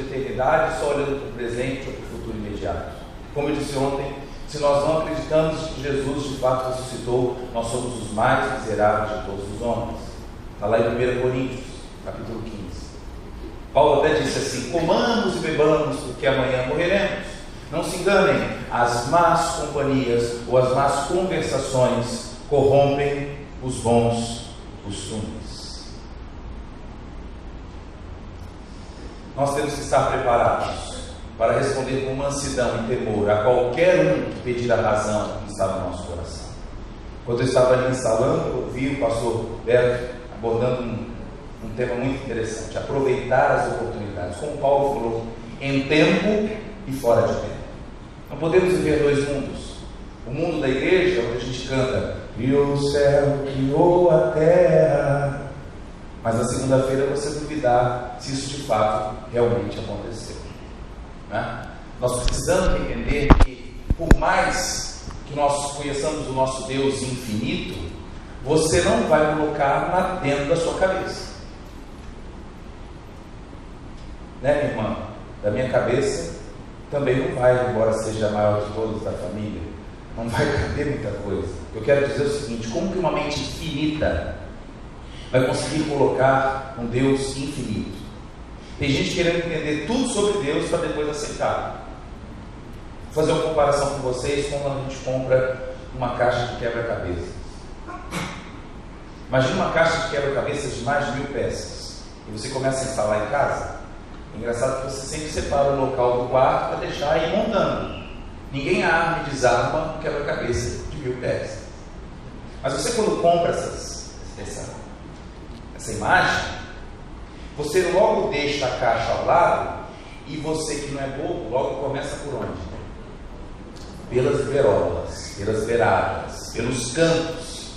eternidade só olhando para o presente ou para o futuro imediato. Como eu disse ontem, se nós não acreditamos que Jesus de fato ressuscitou, nós somos os mais miseráveis de todos os homens. Está lá em 1 Coríntios, capítulo 15. Paulo até disse assim: comamos e bebamos, porque amanhã morreremos. Não se enganem, as más companhias ou as más conversações corrompem os bons costumes. Nós temos que estar preparados para responder com mansidão e temor a qualquer um que pedir a razão que está no nosso coração. Quando eu estava ali instalando, eu vi o pastor Beto abordando um tema muito interessante: aproveitar as oportunidades, como Paulo falou, em tempo e fora de tempo. Não podemos viver dois mundos. O mundo da igreja, onde a gente canta criou o céu, criou a terra, mas na segunda-feira você duvidar se isso de fato realmente aconteceu, né? Nós precisamos entender que, por mais que nós conheçamos o nosso Deus infinito, você não vai colocar dentro da sua cabeça, né, minha irmã? Da minha cabeça também não vai, embora seja a maior de todas da família, não vai caber muita coisa. Eu quero dizer o seguinte: como que uma mente finita vai conseguir colocar um Deus infinito? Tem gente querendo entender tudo sobre Deus para depois aceitar. Vou fazer uma comparação com vocês com quando a gente compra uma caixa de quebra-cabeças. Imagina uma caixa de quebra-cabeças de mais de 1000 peças e você começa a instalar em casa. É engraçado que você sempre separa o local do quarto para deixar ir montando. Ninguém arma e desarma um quebra-cabeça de 1000 peças. Mas você, quando compra essa imagem, você logo deixa a caixa ao lado e você, que não é bobo, logo começa por onde? Pelas berolas, pelas beiradas, pelos cantos.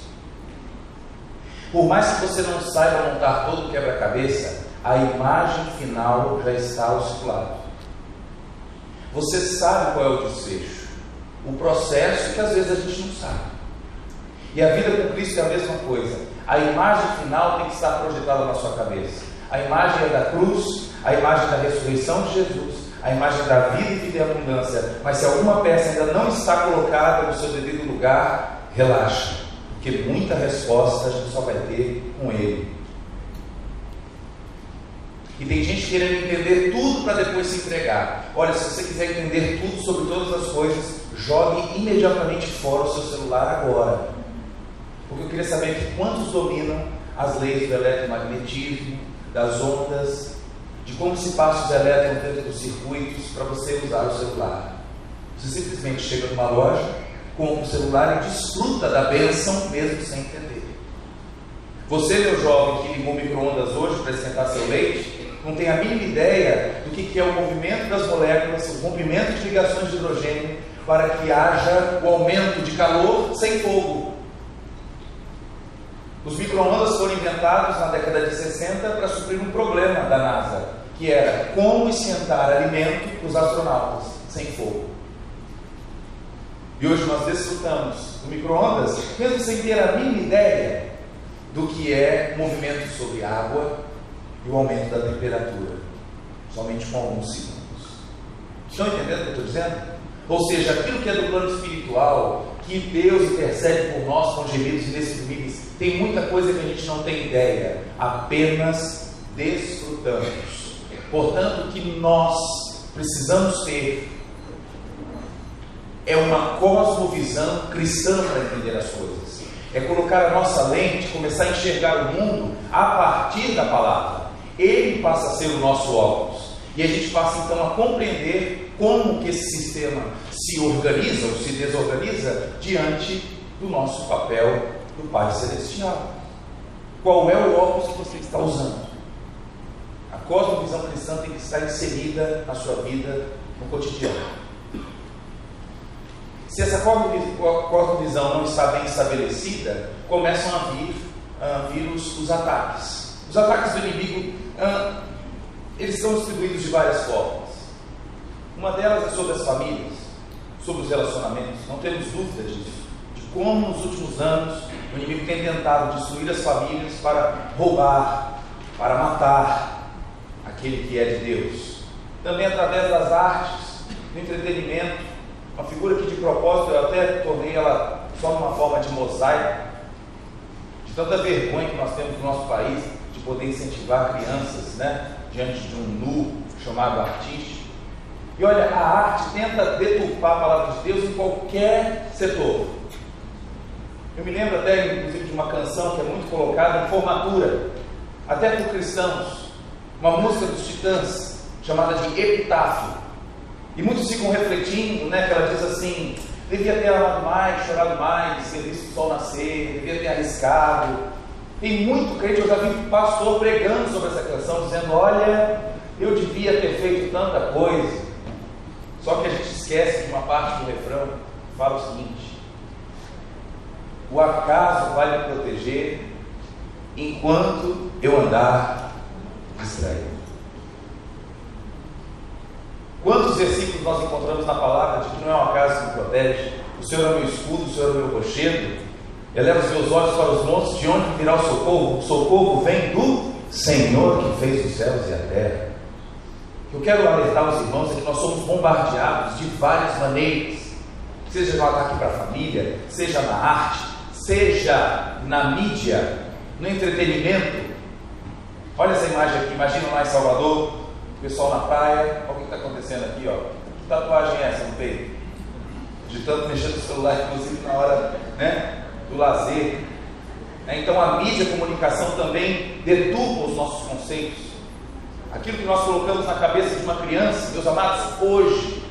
Por mais que você não saiba montar todo o quebra-cabeça, a imagem final já está ao seu lado. Você sabe qual é o desfecho, o processo que às vezes a gente não sabe. E a vida com Cristo é a mesma coisa. A imagem final tem que estar projetada na sua cabeça. A imagem é da cruz, a imagem da ressurreição de Jesus, a imagem da vida e vida em abundância. Mas se alguma peça ainda não está colocada no seu devido lugar, relaxa, porque muita resposta a gente só vai ter com Ele. E tem gente querendo entender tudo para depois se entregar. Olha, se você quiser entender tudo sobre todas as coisas, jogue imediatamente fora o seu celular agora. Porque eu queria saber de quantos dominam as leis do eletromagnetismo, das ondas, de como se passa os elétrons dentro dos circuitos para você usar o celular. Você simplesmente chega numa loja, compra o celular e desfruta da bênção mesmo sem entender. Você, meu jovem, que ligou micro-ondas hoje para esquentar seu leite, não tem a mínima ideia do que é o movimento das moléculas, o rompimento de ligações de hidrogênio, para que haja o aumento de calor sem fogo. Os micro-ondas foram inventados na década de 60 para suprir um problema da NASA, que era como esquentar alimento para os astronautas sem fogo. E hoje nós desfrutamos do micro-ondas, mesmo sem ter a mínima ideia do que é o movimento sobre água e o aumento da temperatura, somente com alguns segundos. Estão entendendo o que eu estou dizendo? Ou seja, aquilo que é do plano espiritual, que Deus intercede por nós com gemidos inexprimíveis, tem muita coisa que a gente não tem ideia, apenas desfrutamos. Portanto, o que nós precisamos ter é uma cosmovisão cristã para entender as coisas. É colocar a nossa lente, começar a enxergar o mundo a partir da palavra. Ele passa a ser o nosso óculos. E a gente passa então a compreender como que esse sistema se organiza ou se desorganiza diante do nosso papel do Pai Celestial. Qual é o óculos que você está usando? A cosmovisão cristã tem que estar inserida na sua vida no cotidiano. Se essa cosmovisão não está bem estabelecida, começam a vir os ataques. Os ataques do inimigo, eles são distribuídos de várias formas. Uma delas é sobre as famílias, sobre os relacionamentos. Não temos dúvida disso, de como nos últimos anos o inimigo tem tentado destruir as famílias para roubar, para matar aquele que é de Deus. também através das artes, do entretenimento. Uma figura que de propósito eu até tornei ela só numa forma de mosaico, de tanta vergonha que nós temos no nosso país de poder incentivar crianças, né, diante de um nu chamado artístico. E olha, a arte tenta deturpar a palavra de Deus em qualquer setor. Eu me lembro até, inclusive, de uma canção que é muito colocada em formatura, até por cristãos, uma música dos Titãs, chamada de Epitáfio. E muitos ficam refletindo, né, que ela diz assim: devia ter amado mais, chorado mais, ter visto o sol nascer, devia ter arriscado. Tem muito crente, eu já vi pastor pregando sobre essa canção, dizendo: olha, eu devia ter feito tanta coisa. Só que a gente esquece de uma parte do refrão que fala o seguinte: o acaso vai me proteger enquanto eu andar distraído. Quantos versículos nós encontramos na palavra de que não é o acaso que me protege? O Senhor é o meu escudo, o Senhor é o meu rochedo. Eleva os meus olhos para os montes, de onde virá o socorro? O socorro vem do Senhor que fez os céus e a terra. Eu quero alertar os irmãos é que nós somos bombardeados de várias maneiras, seja no ataque para a família, seja na arte, seja na mídia, no entretenimento. Olha essa imagem aqui, imagina lá em Salvador, o pessoal na praia. Olha o que está acontecendo aqui, ó. Que tatuagem é essa no peito? De tanto mexer no celular, inclusive na hora, né, do lazer. Então a mídia, a comunicação também deturpa os nossos conceitos. Aquilo que nós colocamos na cabeça de uma criança, meus amados, hoje,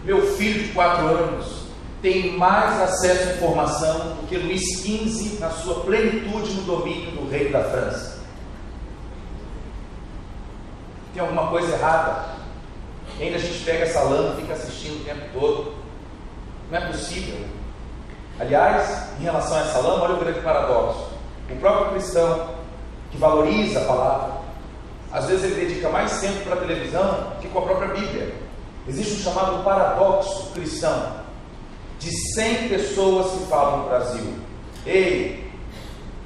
meu filho de 4 anos tem mais acesso à informação do que Luís XV na sua plenitude no domínio do rei da França. Tem alguma coisa errada. E ainda a gente pega essa lã e fica assistindo o tempo todo. Não é possível. Aliás, em relação a essa lã, olha o grande paradoxo. O próprio cristão que valoriza a palavra, às vezes ele dedica mais tempo para a televisão que com a própria Bíblia. Existe um chamado paradoxo cristão. De 100 pessoas que falam no Brasil: ei,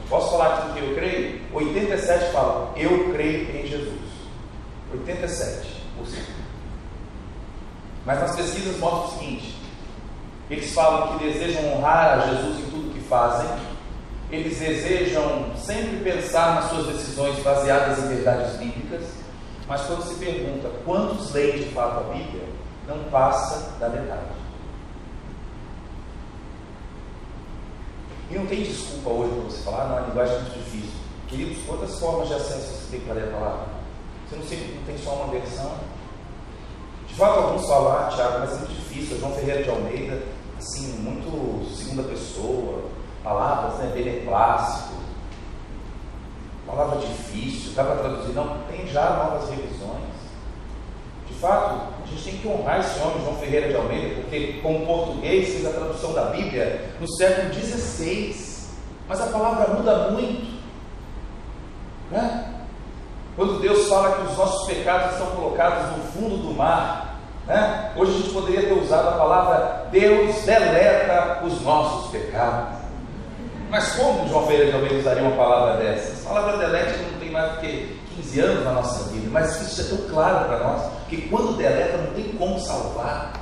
posso falar aquilo que eu creio? 87 falam: eu creio em Jesus. 87%. Mas nas pesquisas mostra o seguinte: eles falam que desejam honrar a Jesus em tudo que fazem, eles desejam sempre pensar nas suas decisões baseadas em verdades bíblicas, mas quando se pergunta quantos leem de fato a Bíblia, não passa da metade. E não tem desculpa hoje para você falar: não, a linguagem é muito difícil. Queridos, quantas formas de acesso você tem para ler a palavra? Você não tem só uma versão? De fato, alguns falam: Tiago, mas é muito difícil. João Ferreira de Almeida, assim, muito segunda pessoa, palavras, né, beneplácito, palavra difícil, dá para traduzir? Não, tem já novas revisões. De fato, a gente tem que honrar esse homem, João Ferreira de Almeida, porque como português fez a tradução da Bíblia no século XVI, mas a palavra muda muito, né? Quando Deus fala que os nossos pecados estão colocados no fundo do mar, né? Hoje a gente poderia ter usado a palavra: Deus deleta os nossos pecados. Mas como João Ferreira de Almeida usaria uma palavra dessas? A palavra delete não tem mais do que 15 anos na nossa vida, mas isso é tão claro para nós, que quando deleta não tem como salvar,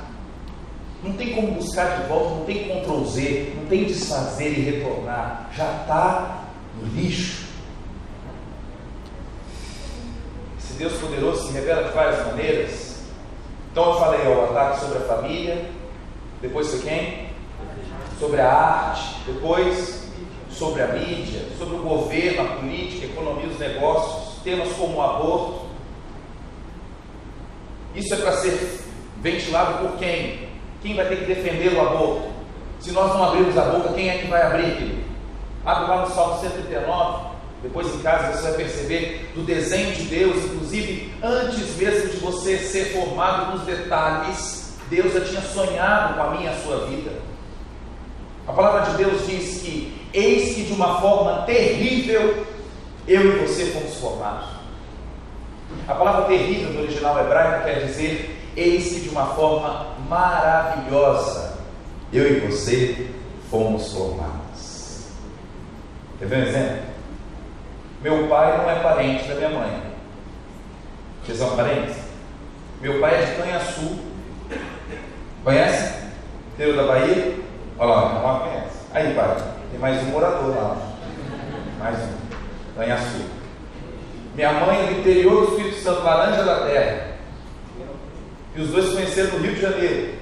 não tem como buscar de volta, não tem Ctrl Z, não tem desfazer e retornar, já está no lixo. Esse Deus poderoso se revela de várias maneiras. Então eu falei, o ataque sobre a família, depois foi quem? Sobre a arte, depois sobre a mídia, sobre o governo, a política, a economia, os negócios, temas como o aborto. Isso é para ser ventilado por quem? Quem vai ter que defender o aborto? Se nós não abrirmos a boca, quem é que vai abrir, querido? Abre lá no Salmo 139, depois em casa você vai perceber do desenho de Deus, inclusive antes mesmo de você ser formado nos detalhes, Deus já tinha sonhado com a minha e a sua vida. A palavra de Deus diz que eis que de uma forma terrível eu e você fomos formados. A palavra terrível no original hebraico quer dizer eis que de uma forma maravilhosa eu e você fomos formados. Quer ver um exemplo? Meu pai não é parente da minha mãe. Vocês são parentes? Meu pai é de Canhaçu. Conhece? Interior da Bahia? Olha lá, não conhece. Aí, pai, tem mais um morador lá. Mais um. Canhaçu. Minha mãe é do interior do Espírito Santo, Laranja da Terra. E os dois se conheceram no Rio de Janeiro.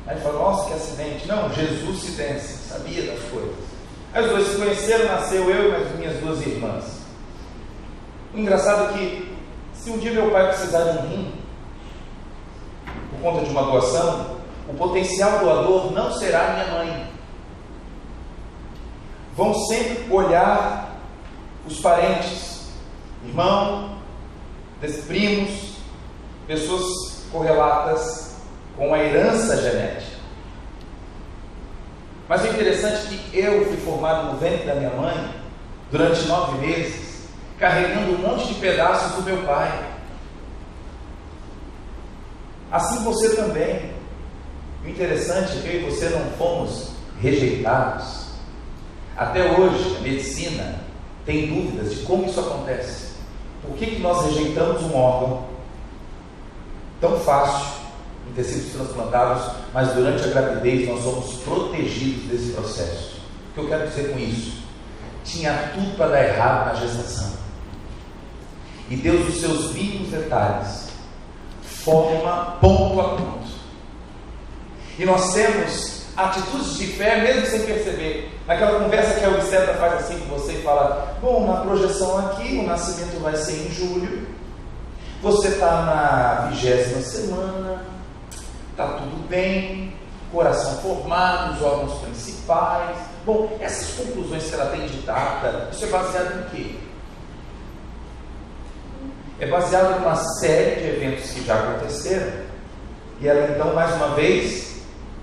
Aí ele fala, nossa, que acidente. Não, Jesus se desse, sabia das coisas. Aí os dois se conheceram, nasceu eu e as minhas duas irmãs. O engraçado é que, se um dia meu pai precisar de um rim, por conta de uma doação, o potencial doador não será minha mãe. Vão sempre olhar os parentes, irmão, primos, pessoas correlatas com a herança genética. Mas o interessante é que eu fui formado no ventre da minha mãe durante 9 meses, carregando um monte de pedaços do meu pai. Assim você também. O interessante é que eu e você não fomos rejeitados. Até hoje, a medicina tem dúvidas de como isso acontece. Por que nós rejeitamos um órgão tão fácil em tecidos transplantados, mas durante a gravidez nós somos protegidos desse processo? O que eu quero dizer com isso? Tinha tudo para dar errado na gestação. E Deus, os seus mínimos detalhes, forma ponto a ponto. E nós temos atitudes de fé, mesmo sem perceber. Naquela conversa que a obstetra faz assim com você e fala, bom, na projeção aqui, o nascimento vai ser em julho. Você está na 20ª semana, está tudo bem, coração formado, os órgãos principais. Bom, essas conclusões que ela tem de data, isso é baseado em quê? É baseado numa série de eventos que já aconteceram. E ela então, mais uma vez,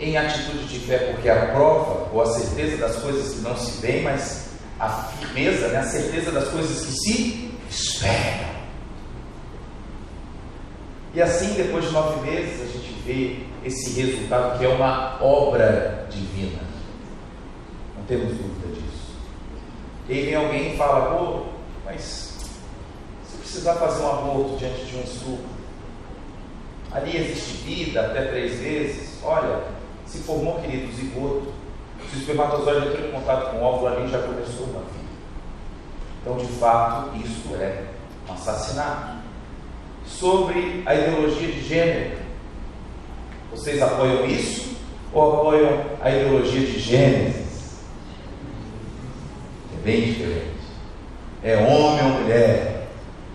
em atitude de fé, porque a prova, ou a certeza das coisas que não se veem, mas a firmeza, né? A certeza das coisas que se esperam. E assim, depois de 9 meses, a gente vê esse resultado que é uma obra divina. Não temos dúvida disso. E aí vem alguém e fala, pô, mas se precisar fazer um aborto diante de um estupro, ali existe vida até 3 vezes, olha, se formou, querido, zigoto. Se o espermatozoide entrou em contato com o óvulo, ali já começou uma vida. Então, de fato, isso é um assassinato. Sobre a ideologia de gênero, vocês apoiam isso ou apoiam a ideologia de Gênesis? É bem diferente. É homem ou mulher?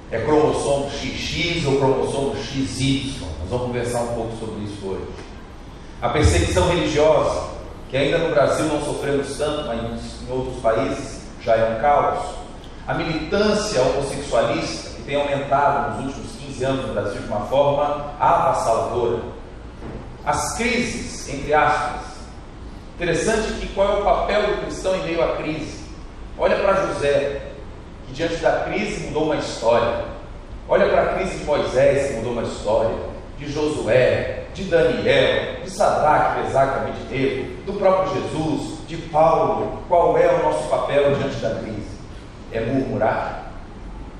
É cromossomo XX ou cromossomo XY? Nós vamos conversar um pouco sobre isso hoje. A perseguição religiosa, que ainda no Brasil não sofremos tanto, mas em outros países já é um caos. A militância homossexualista, que tem aumentado nos últimos 15 anos no Brasil de uma forma avassaladora. As crises, entre aspas. Interessante que qual é o papel do cristão em meio à crise? Olha para José, que diante da crise mudou uma história. Olha para a crise de Moisés, que mudou uma história. De Josué, de Daniel, de Sadraque, Mesaque e Abednego, do próprio Jesus, de Paulo. Qual é o nosso papel diante da crise? É murmurar?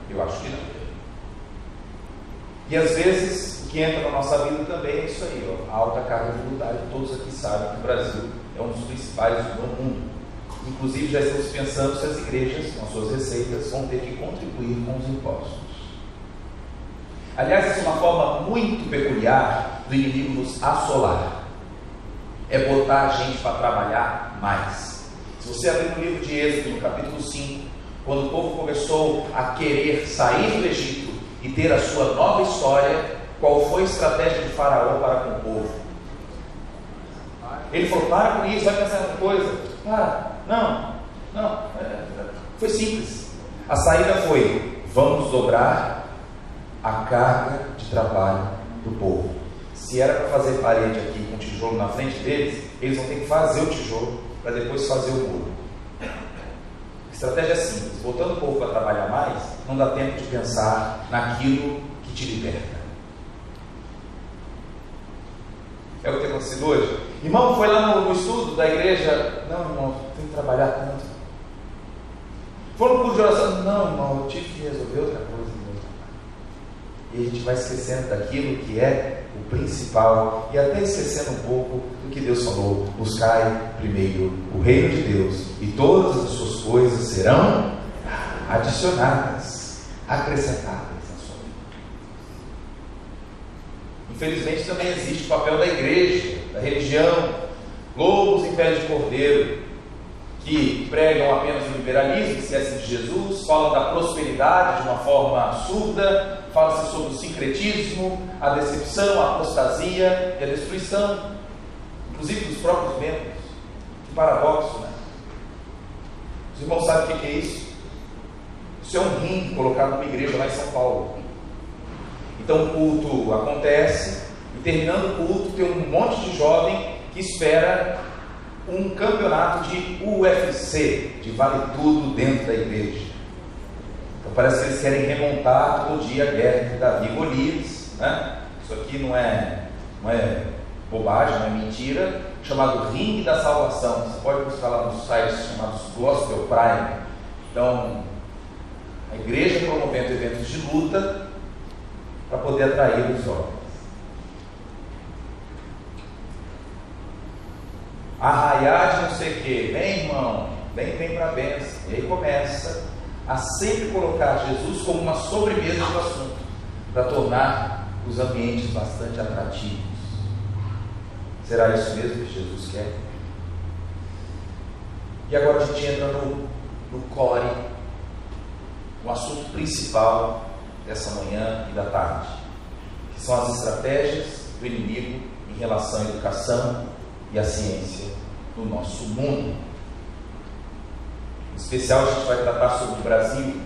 Eu acho que não. E às vezes o que entra na nossa vida também é isso aí, ó, a alta carga tributária. Todos aqui sabem que o Brasil é um dos principais no mundo. Inclusive já estamos pensando se as igrejas, com as suas receitas, vão ter que contribuir com os impostos. Aliás, essa é uma forma muito peculiar do inimigo nos assolar. É botar a gente para trabalhar mais. Se você abrir no livro de Êxodo, no capítulo 5, quando o povo começou a querer sair do Egito e ter a sua nova história, qual foi a estratégia de Faraó para com o povo? Ele falou, para com isso, vai pensar em outra coisa. Não. Foi simples. A saída foi, vamos dobrar a carga de trabalho do povo. Se era para fazer parede aqui com tijolo na frente deles, eles vão ter que fazer o tijolo para depois fazer o muro. A estratégia é simples. Botando o povo para trabalhar mais, não dá tempo de pensar naquilo que te liberta. É o que tem acontecido hoje. Irmão, foi lá no estudo da igreja? Não, irmão, tem que trabalhar tanto. Foi no curso de oração? Não, irmão, eu tive que resolver outra coisa. E a gente vai esquecendo daquilo que é o principal e até esquecendo um pouco do que Deus falou: buscai primeiro o reino de Deus e todas as suas coisas serão adicionadas, acrescentadas na sua vida. Infelizmente também existe o papel da igreja, da religião, lobos em pele de cordeiro, que pregam apenas o liberalismo, esquecem de Jesus, falam da prosperidade de uma forma surda, fala-se sobre o sincretismo, a decepção, a apostasia e a destruição, inclusive dos próprios membros. Que paradoxo, né? Os irmãos sabem o que é isso? Isso é um ringue colocado numa igreja lá em São Paulo. Então o culto acontece e, terminando o culto, tem um monte de jovem que espera um campeonato de UFC, de vale tudo dentro da igreja. Então parece que eles querem remontar todo dia a guerra entre Davi e Golias, né? Isso aqui não é bobagem, não é mentira, chamado Ringue da Salvação. Você pode buscar lá nos sites chamados Gospel Prime. Então, a igreja promovendo eventos de luta para poder atrair os jovens. Arraiar de não sei o que, vem irmão, vem para a bênção. E aí começa a sempre colocar Jesus como uma sobremesa do assunto, para tornar os ambientes bastante atrativos. Será isso mesmo que Jesus quer? E agora a gente entra no core, no assunto principal dessa manhã e da tarde, que são as estratégias do inimigo em relação à educação e à ciência no nosso mundo. Em especial, a gente vai tratar sobre o Brasil.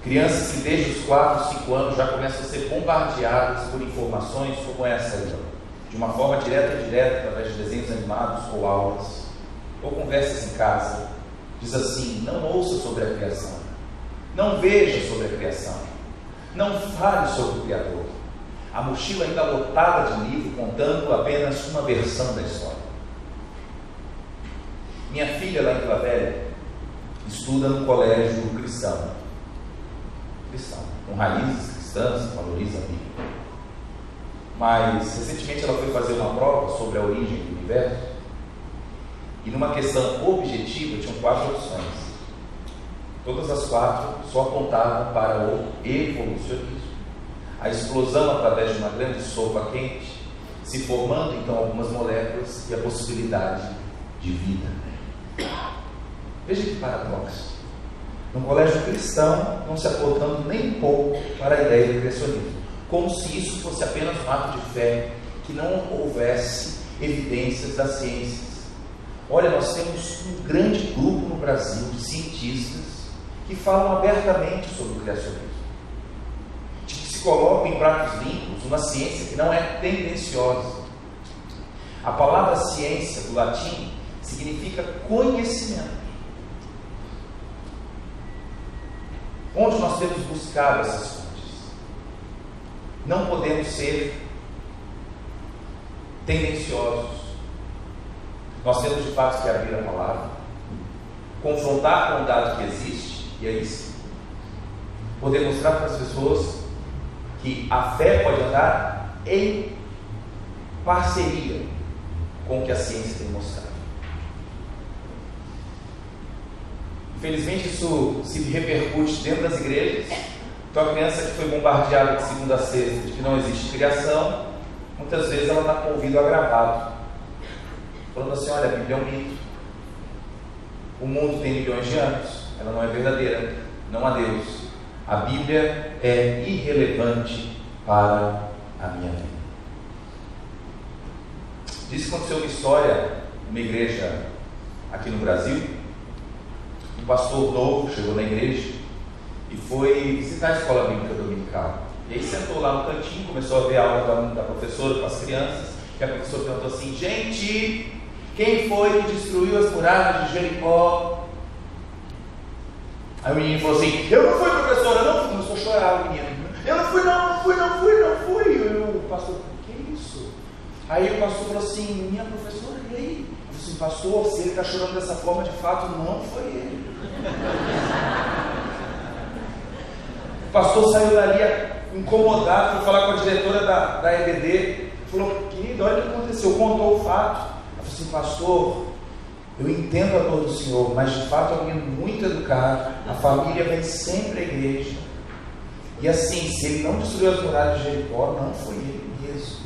Crianças que desde os 4, 5 anos já começam a ser bombardeadas por informações como essa aí, de uma forma direta e indireta, através de desenhos animados ou aulas, ou conversas em casa. Diz assim: não ouça sobre a criação, não veja sobre a criação, não fale sobre o Criador. A mochila ainda lotada de livro, contando apenas uma versão da história. Minha filha lá em Vila Velha estuda no colégio cristão, com raízes cristãs, valoriza a Bíblia. Mas recentemente ela foi fazer uma prova sobre a origem do universo, e numa questão objetiva tinham 4 opções. Todas as 4 só apontavam para o evolucionismo, a explosão através de uma grande sopa quente, se formando então algumas moléculas e a possibilidade de vida. Veja que paradoxo. No colégio cristão, não se apontando nem um pouco para a ideia do criacionismo, como se isso fosse apenas um ato de fé, que não houvesse evidências das ciências. Olha, nós temos um grande grupo no Brasil de cientistas que falam abertamente sobre o criacionismo, que se colocam em pratos limpos uma ciência que não é tendenciosa. A palavra ciência, do latim, significa conhecimento. Onde nós temos buscado essas fontes? Não podemos ser tendenciosos. Nós temos de fato que abrir a palavra, confrontar com o dado que existe, e aí sim, poder mostrar para as pessoas que a fé pode andar em parceria com o que a ciência tem mostrado. Infelizmente isso se repercute dentro das igrejas. Então a criança que foi bombardeada de segunda a sexta de que não existe criação, muitas vezes ela está com o ouvido agravado, falando assim: olha, a Bíblia é um mito, o mundo tem milhões de anos, ela não é verdadeira, não há Deus, a Bíblia é irrelevante para a minha vida. Diz que aconteceu uma história numa igreja aqui no Brasil. Um pastor novo chegou na igreja e foi visitar a escola bíblica dominical. E aí sentou lá no cantinho, começou a ver a aula da professora com as crianças, e a professora perguntou assim: gente, quem foi que destruiu as muralhas de Jericó? Aí o menino falou assim: eu não fui, professora, não fui. Começou a chorar o menino: eu não fui. E o pastor: que isso? Aí o pastor falou assim: minha professora, e aí? Eu falei assim: pastor, se ele está chorando dessa forma, de fato não foi ele. O pastor saiu dali incomodado, foi falar com a diretora da EBD, falou: querido, olha o que aconteceu, contou o fato. Ela falou assim: pastor, eu entendo a dor do senhor, mas de fato é um menino muito educado, a família vem sempre à igreja, e assim, se ele não destruiu as muralhas de Jericó, não foi ele mesmo.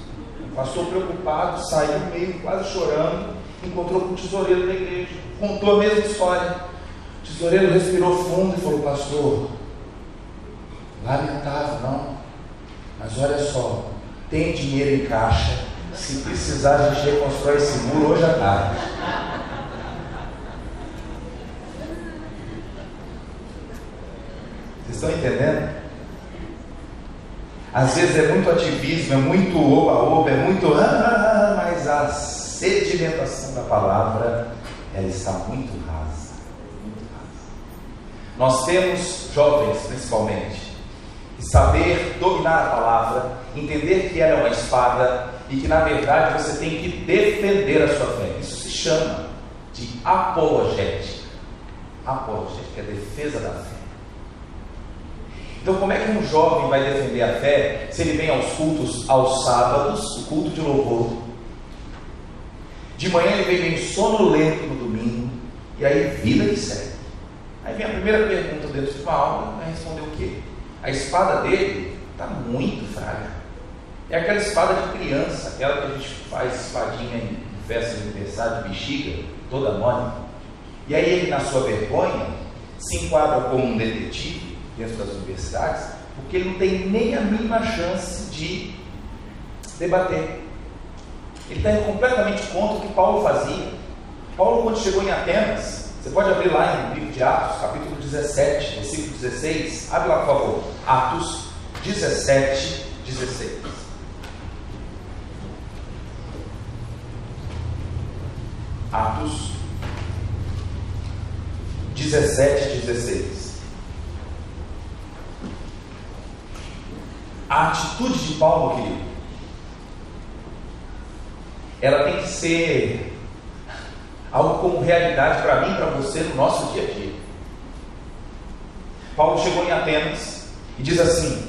O pastor, preocupado, saiu meio quase chorando, encontrou com o tesoureiro da igreja, contou a mesma história. O tesoureiro respirou fundo e falou: pastor, lamentável, não, mas olha só, tem dinheiro em caixa, se precisar a gente reconstrói esse muro hoje à tarde. Vocês estão entendendo? Às vezes é muito ativismo, é muito oba-oba, é muito mas a sedimentação da palavra, ela está muito rasa, muito rasa. Nós temos, jovens principalmente, que saber dominar a palavra, entender que ela é uma espada e que na verdade você tem que defender a sua fé. Isso se chama de apologética. Apologética é a defesa da fé. Então, como é que um jovem vai defender a fé se ele vem aos cultos aos sábados, o culto de louvor? De manhã ele vem bem sonolento no domingo, e aí vida que segue. Aí vem a primeira pergunta dentro de uma aula, vai responder o quê? A espada dele está muito frágil. É aquela espada de criança, aquela que a gente faz espadinha em festa de aniversário de bexiga, toda mole. E aí ele, na sua vergonha, se enquadra como um detetive dentro das universidades, porque ele não tem nem a mínima chance de debater. Ele está completamente contra o que Paulo fazia. Paulo, quando chegou em Atenas, você pode abrir lá no livro de Atos, capítulo 17, versículo 16, abre lá, por favor, Atos 17, 16. Atos 17, 16. A atitude de Paulo, querido, ela tem que ser algo como realidade para mim e para você no nosso dia a dia. Paulo chegou em Atenas e diz assim: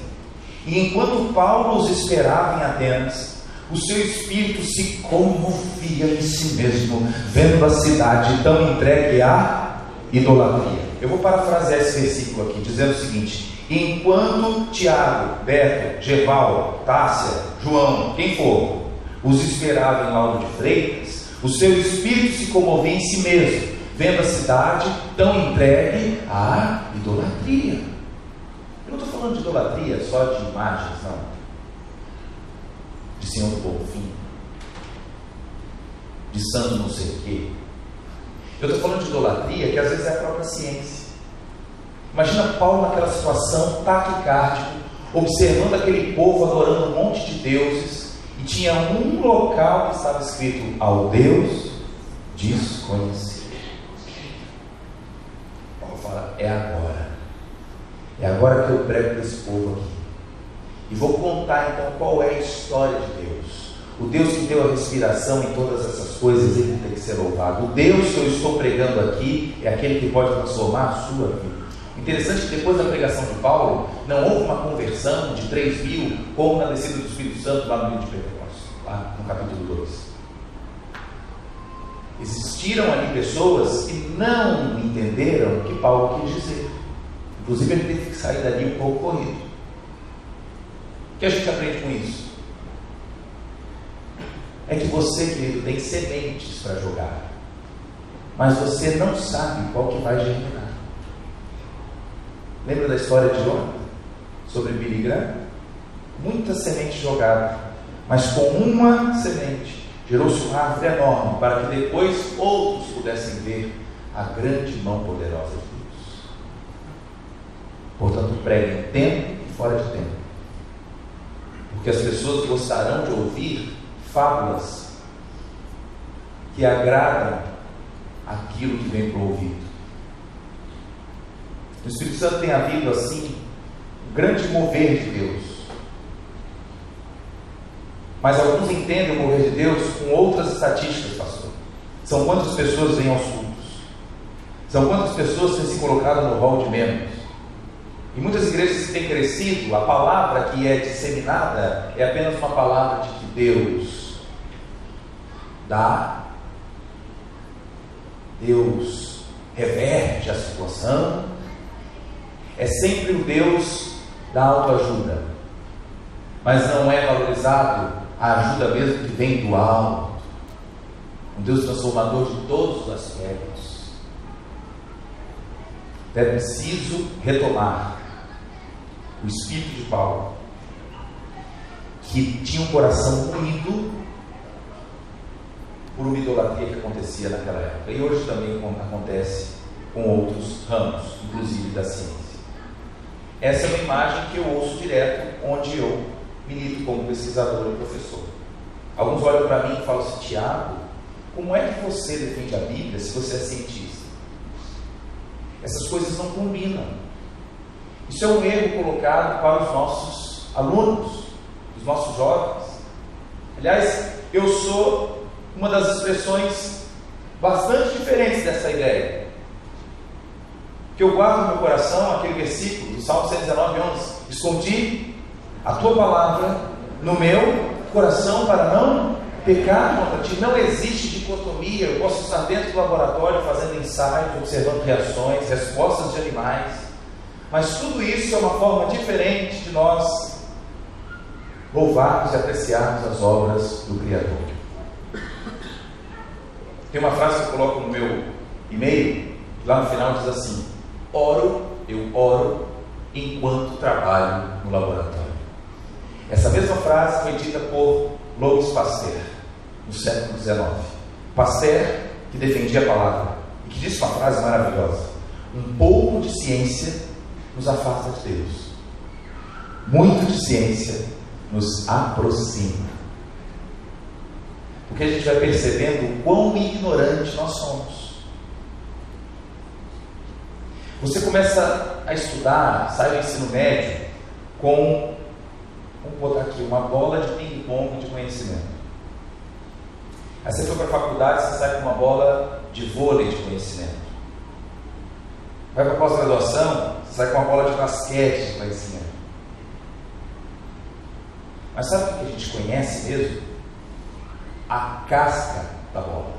e enquanto Paulo os esperava em Atenas, o seu espírito se comovia em si mesmo, vendo a cidade tão entregue à idolatria. Eu vou parafrasear esse versículo aqui, dizendo o seguinte: enquanto Tiago, Beto, Geval, Tássia, João, quem for, os esperava em Lauro de Freitas, o seu espírito se comovia em si mesmo, vendo a cidade tão entregue à idolatria. Eu não estou falando de idolatria só de imagens, não, de Senhor do Bonfim, de santo não sei o quê. Eu estou falando de idolatria que às vezes é a própria ciência. Imagina Paulo naquela situação, taquicárdico, observando aquele povo adorando um monte de deuses, e tinha um local que estava escrito: ao Deus desconhecido. Paulo fala: é agora que eu prego para esse povo aqui, e vou contar então qual é a história de Deus. O Deus que deu a respiração em todas essas coisas, ele tem que ser louvado. O Deus que eu estou pregando aqui é aquele que pode transformar a sua vida. Interessante que depois da pregação de Paulo, não houve uma conversão de 3.000, como na descida do Espírito Santo lá no livro de Pentecostes, lá no capítulo 2. Existiram ali pessoas que não entenderam o que Paulo quis dizer. Inclusive ele teve que sair dali um pouco corrido. O que a gente aprende com isso? É que você, querido, tem sementes para jogar, mas você não sabe qual que vai germinar. Lembra da história de Jó? Sobre Billy Graham? Muita semente jogada, mas com uma semente gerou-se uma árvore enorme, para que depois outros pudessem ver a grande mão poderosa de Deus. Portanto, pregue em tempo e fora de tempo, porque as pessoas gostarão de ouvir fábulas que agradam aquilo que vem para o ouvido. O Espírito Santo tem havido assim um grande mover de Deus, mas alguns entendem o mover de Deus com outras estatísticas, pastor. São quantas pessoas vêm aos cultos, são quantas pessoas têm se colocado no hall de membros. Em muitas igrejas que têm crescido, a palavra que é disseminada é apenas uma palavra de que Deus dá, Deus reverte a situação, é sempre o Deus da autoajuda, mas não é valorizado a ajuda mesmo que vem do alto, um Deus transformador de todos os aspectos. É preciso retomar o espírito de Paulo, que tinha um coração unido por uma idolatria que acontecia naquela época, e hoje também acontece com outros ramos, inclusive da ciência. Essa é uma imagem que eu ouço direto, onde eu milito como pesquisador e professor. Alguns olham para mim e falam assim: Tiago, como é que você defende a Bíblia se você é cientista? Essas coisas não combinam. Isso é um erro colocado para os nossos alunos, os nossos jovens. Aliás, eu sou uma das expressões bastante diferentes dessa ideia, que eu guardo no meu coração aquele versículo do Salmo 119, 11: escondi a tua palavra no meu coração para não pecar contra ti. Não existe dicotomia. Eu posso estar dentro do laboratório fazendo ensaios, observando reações, respostas de animais, mas tudo isso é uma forma diferente de nós louvarmos e apreciarmos as obras do Criador. Tem uma frase que eu coloco no meu e-mail, lá no final diz assim: eu oro enquanto trabalho no laboratório. Essa mesma frase foi dita por Louis Pasteur no século XIX. Pasteur, que defendia a palavra e que disse uma frase maravilhosa: um pouco de ciência nos afasta de Deus, muito de ciência nos aproxima, porque a gente vai percebendo o quão ignorante nós somos. Você começa a estudar, sai do ensino médio com, vamos botar aqui, uma bola de ping-pong de conhecimento. Aí você foi para a faculdade, você sai com uma bola de vôlei de conhecimento. Vai para a pós-graduação, você sai com uma bola de basquete de conhecimento. Mas sabe o que a gente conhece mesmo? A casca da bola.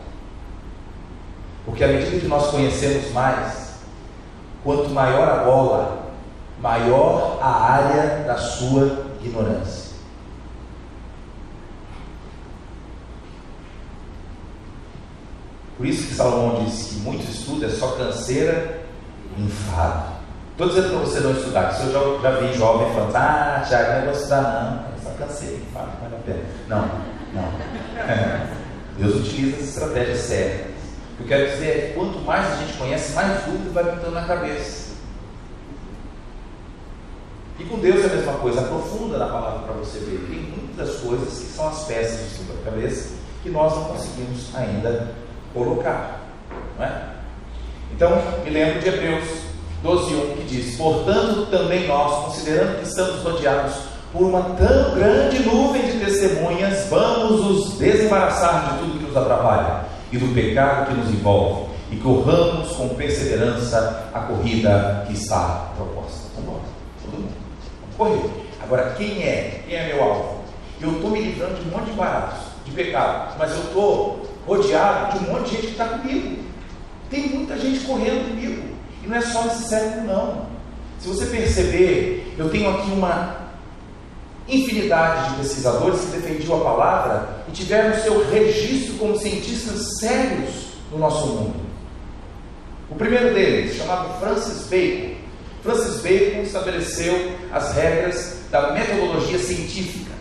Porque à medida que nós conhecemos mais, quanto maior a bola, maior a área da sua ignorância. Por isso que Salomão diz que muito estudo é só canseira e enfado. Estou dizendo para você não estudar, que eu já vi jovem falando: Tiago, não é para estudar não, é só canseira e enfado, não vale a pena. Não. Deus utiliza as estratégias certas. O que eu quero dizer é que quanto mais a gente conhece, mais dúvida vai pintando na cabeça. E com Deus é a mesma coisa, aprofunda na palavra para você ver. Tem muitas coisas que são as peças de sua cabeça que nós não conseguimos ainda colocar, não é? Então, me lembro de Hebreus 12:1, que diz: portanto, também nós, considerando que estamos rodeados por uma tão grande nuvem de testemunhas, vamos nos desembaraçar de tudo que nos atrapalha e do pecado que nos envolve, e corramos com perseverança a corrida que está proposta. Vamos, todo mundo, vamos correr. Agora, quem é meu alvo? Eu estou me livrando de um monte de baratos, de pecados, mas eu estou rodeado de um monte de gente que está comigo. Tem muita gente correndo comigo, e não é só nesse século não. Se você perceber, eu tenho aqui uma infinidade de pesquisadores que defendiam a palavra e tiveram seu registro como cientistas sérios no nosso mundo. O primeiro deles, chamado Francis Bacon. Francis Bacon estabeleceu as regras da metodologia científica.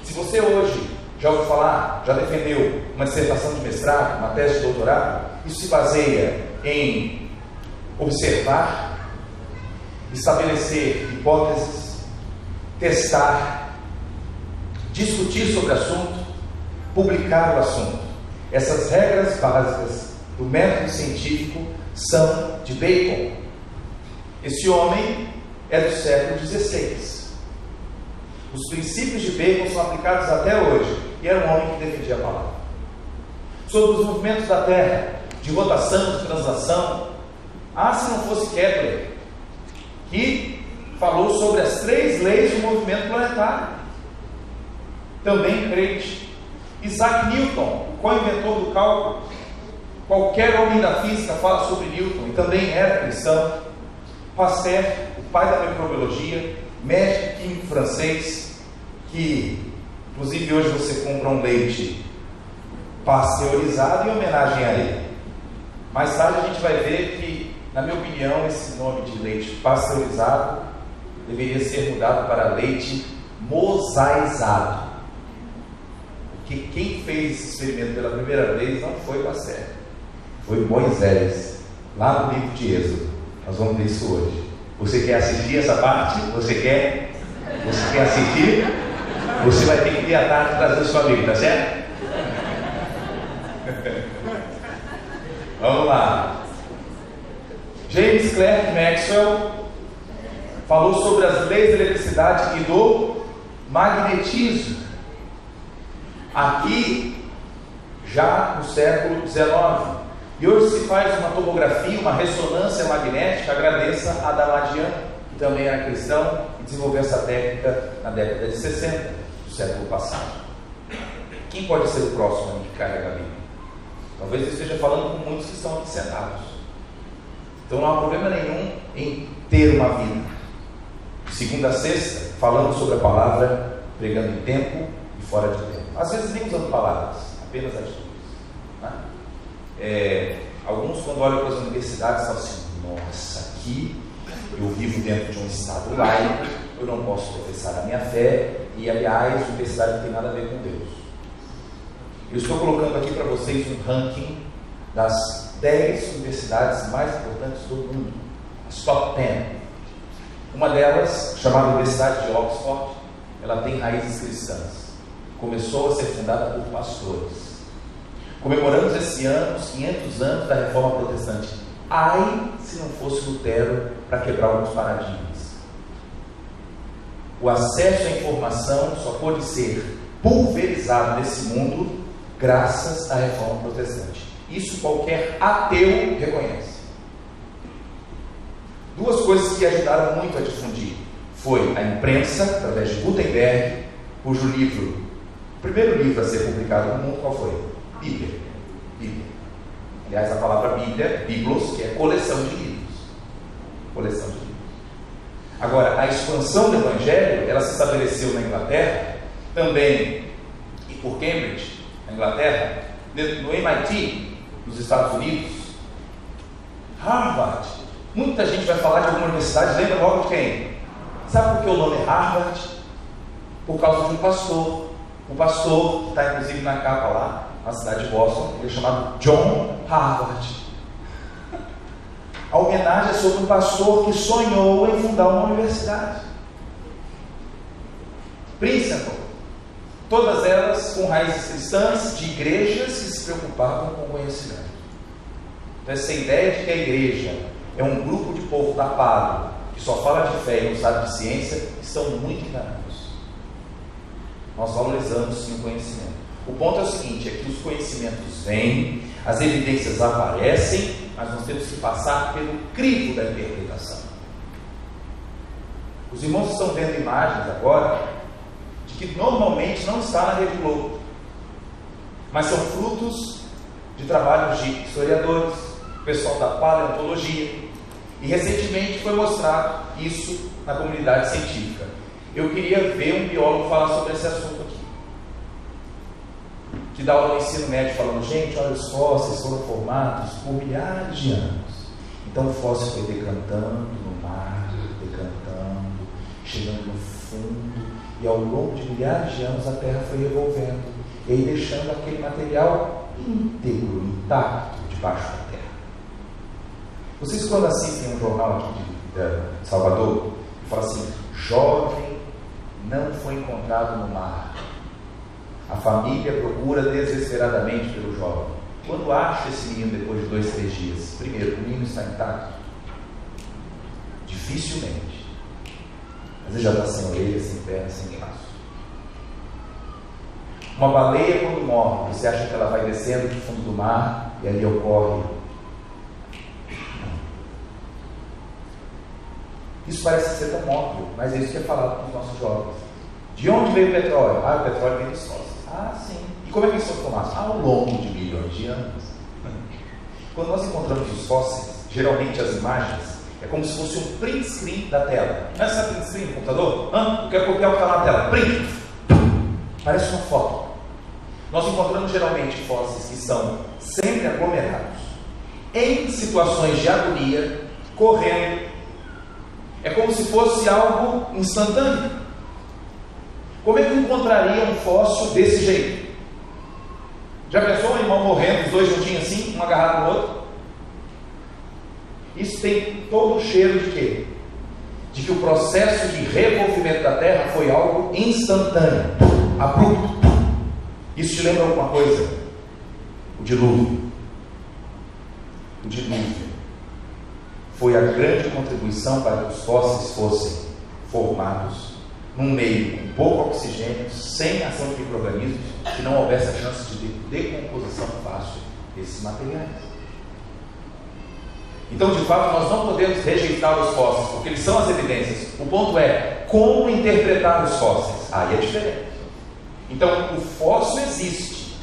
Se você hoje já ouviu falar, já defendeu uma dissertação de mestrado, uma tese de doutorado, isso se baseia em observar, estabelecer hipóteses, testar, discutir sobre o assunto, publicar o assunto. Essas regras básicas do método científico são de Bacon. Esse homem é do século XVI. Os princípios de Bacon são aplicados até hoje, e era um homem que defendia a palavra. Sobre os movimentos da Terra, de rotação, de translação, se não fosse Kepler, que falou sobre as 3 leis do movimento planetário. Também crente. Isaac Newton, o co-inventor do cálculo. Qualquer homem da física fala sobre Newton e também era cristão. Pasteur, o pai da microbiologia, médico químico francês, que inclusive hoje você compra um leite pasteurizado em homenagem a ele. Mais tarde a gente vai ver que, na minha opinião, esse nome de leite pasteurizado deveria ser mudado para leite mosaizado. Porque quem fez esse experimento pela primeira vez não foi Pasteur, foi Moisés, lá no livro de Êxodo. Nós vamos ver isso hoje. Você quer assistir essa parte? Você quer assistir? Você vai ter que ir à tarde trazer o seu amigo, tá certo? Vamos lá. James Clerk Maxwell falou sobre as leis da eletricidade e do magnetismo. Aqui, já no século XIX. E hoje se faz uma tomografia, uma ressonância magnética. Agradeça a Damadian, que também era cristão, e desenvolveu essa técnica na década de 60 do século passado. Quem pode ser o próximo a que carrega a Bíblia? Talvez eu esteja falando com muitos que estão aqui sentados. Então não há problema nenhum em ter uma vida. De segunda a sexta, falando sobre a palavra, pregando em tempo e fora de tempo. Às vezes nem usando palavras, apenas atitudes. Alguns, quando olham para as universidades, falam assim: nossa, aqui eu vivo dentro de um estado laico, eu não posso professar a minha fé, e aliás, a universidade não tem nada a ver com Deus. Eu estou colocando aqui para vocês um ranking das 10 universidades mais importantes do mundo, as top 10. Uma delas, chamada Universidade de Oxford, ela tem raízes cristãs. Começou a ser fundada por pastores. Comemoramos esse ano os 500 anos da Reforma Protestante. Ai, se não fosse Lutero para quebrar alguns paradigmas. O acesso à informação só pode ser pulverizado nesse mundo graças à Reforma Protestante. Isso qualquer ateu reconhece. 2 coisas que ajudaram muito a difundir foi a imprensa, através de Gutenberg, cujo livro, o primeiro livro a ser publicado no mundo, qual foi? Bíblia. Aliás, a palavra Bíblia, Biblos, que é coleção de livros. Coleção de livros. Agora, a expansão do Evangelho, ela se estabeleceu na Inglaterra, também, e por Cambridge, na Inglaterra, no MIT, nos Estados Unidos, Harvard. Muita gente vai falar de alguma universidade, lembra logo de quem? Sabe por que o nome é Harvard? Por causa de um pastor. O pastor, que está inclusive na capa lá, na cidade de Boston, ele é chamado John Harvard. A homenagem é sobre um pastor que sonhou em fundar uma universidade. Princeton, todas elas com raízes cristãs, de igrejas que se preocupavam com o conhecimento. Então essa ideia de que a igreja é um grupo de povo tapado, que só fala de fé e não sabe de ciência, estão muito enganados. Nós valorizamos sim o conhecimento. O ponto é o seguinte, é que os conhecimentos vêm, as evidências aparecem, mas nós temos que passar pelo crivo da interpretação. Os irmãos estão vendo imagens agora de que normalmente não está na Rede Globo, mas são frutos de trabalhos de historiadores, pessoal da paleontologia, e recentemente foi mostrado isso na comunidade científica. Eu queria ver um biólogo falar sobre esse assunto aqui, que dá aula no ensino médio falando: gente, olha, os fósseis foram formados por milhares de anos. Então o fóssil foi decantando no mar, decantando, chegando no fundo, e ao longo de milhares de anos a Terra foi revolvendo, e aí deixando aquele material íntegro, intacto, debaixo da Terra. Vocês, quando assistem um jornal aqui de Salvador, falam assim: jovem não foi encontrado no mar, a família procura desesperadamente pelo jovem. Quando acha esse menino depois de 2, 3 dias? Primeiro, o menino está intacto? Dificilmente. Às vezes já está sem orelha, sem perna, sem braço. Uma baleia, quando morre, você acha que ela vai descendo do fundo do mar e ali ocorre? Isso parece ser tão óbvio, mas é isso que é falado para os nossos jovens. De onde veio o petróleo? O petróleo veio dos fósseis. Sim. E como é que eles são formados? Ao longo de milhões de anos. Quando nós encontramos os fósseis, geralmente as imagens, é como se fosse um print screen da tela. Não é essa print screen do computador? Eu quero copiar o que está na tela. Print! Parece uma foto. Nós encontramos geralmente fósseis que são sempre aglomerados, em situações de agonia, correndo. É como se fosse algo instantâneo. Como é que eu encontraria um fóssil desse jeito? Já pensou um animal morrendo, os dois juntinhos assim, um agarrado no outro? Isso tem todo o cheiro de quê? De que o processo de revolvimento da Terra foi algo instantâneo, abrupto. Isso te lembra alguma coisa? O dilúvio. O dilúvio foi a grande contribuição para que os fósseis fossem formados num meio com pouco oxigênio, sem ação de micro-organismos, que não houvesse a chance de decomposição fácil desses materiais. Então, de fato, nós não podemos rejeitar os fósseis, porque eles são as evidências. O ponto é como interpretar os fósseis. Aí é diferente. Então, o fóssil existe.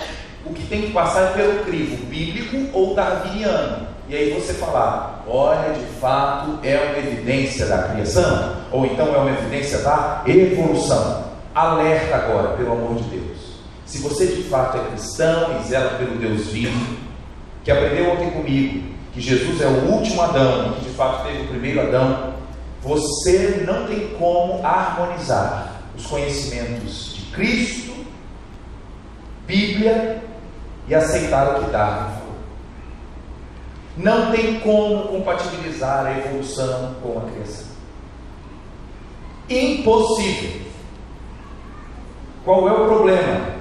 O que tem que passar é pelo crivo bíblico ou darwiniano. E aí você falar, olha, de fato é uma evidência da criação, ou então é uma evidência da evolução. Alerta agora, pelo amor de Deus. Se você de fato é cristão e zela pelo Deus vivo, que aprendeu ontem comigo, que Jesus é o último Adão, que de fato teve o primeiro Adão, você não tem como harmonizar os conhecimentos de Cristo, Bíblia e aceitar o que Darwin falou. Não tem como compatibilizar a evolução com a criação. Impossível. Qual é o problema?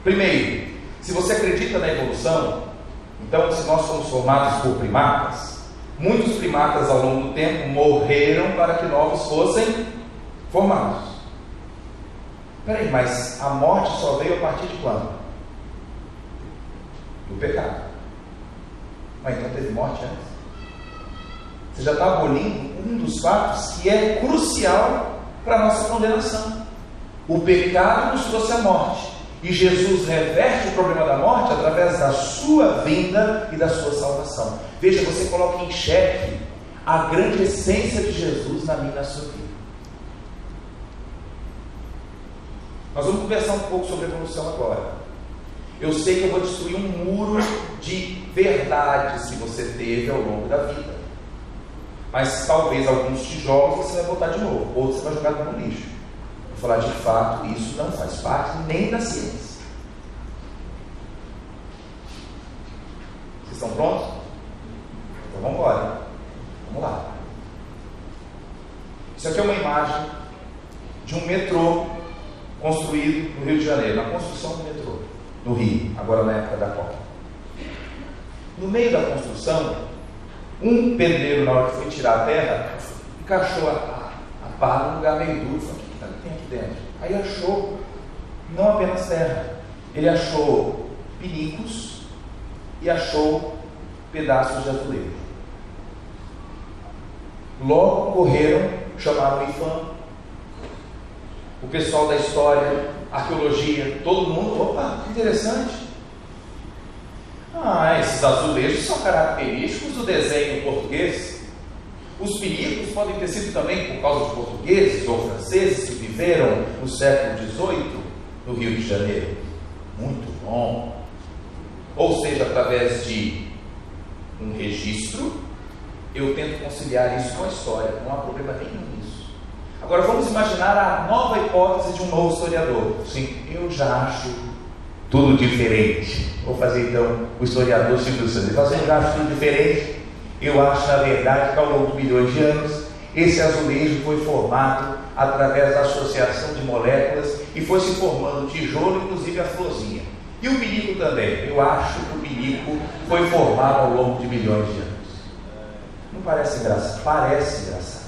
Primeiro, se você acredita na evolução, então se nós somos formados por primatas, muitos primatas ao longo do tempo morreram para que novos fossem formados. Peraí, mas a morte só veio a partir de quando? Do pecado. Mas então teve morte antes. Você já está abolindo um dos fatos que é crucial para a nossa condenação. O pecado nos trouxe a morte. E Jesus reverte o problema da morte através da sua vinda e da sua salvação. Veja, você coloca em xeque a grande essência de Jesus na minha e na sua vida. Nós vamos conversar um pouco sobre evolução agora. Eu sei que eu vou destruir um muro de verdades que você teve ao longo da vida. Mas talvez alguns tijolos você vai botar de novo, outros você vai jogar no lixo. Vou falar de fato, isso não faz parte nem da ciência. Vocês estão prontos? Então vamos embora. Vamos lá. Isso aqui é uma imagem de um metrô construído no Rio de Janeiro, na construção do metrô no Rio, agora na época da Copa. No meio da construção, um pedreiro, na hora que foi tirar a terra, encaixou a pá num lugar meio duro. Falou, o que tem aqui dentro? Aí achou não apenas terra, ele achou pinicos e achou pedaços de azulejo. Logo correram, chamaram o IFAM, o pessoal da história, arqueologia, todo mundo, opa, que interessante. Esses azulejos são característicos do desenho português. Os pinicos podem ter sido também por causa de portugueses ou franceses que viveram no século XVIII no Rio de Janeiro. Muito bom. Ou seja, através de um registro, eu tento conciliar isso com a história, não há problema nenhum nisso. Agora vamos imaginar a nova hipótese de um novo historiador. Sim, eu já acho tudo diferente. Vou fazer então o historiador Silvio Santos. Eu já acho tudo diferente. Eu acho, na verdade, que ao longo de milhões de anos, esse azulejo foi formado através da associação de moléculas e foi se formando o tijolo, inclusive a florzinha. E o pinico também. Eu acho que o pinico foi formado ao longo de milhões de anos. Não parece engraçado? Parece engraçado.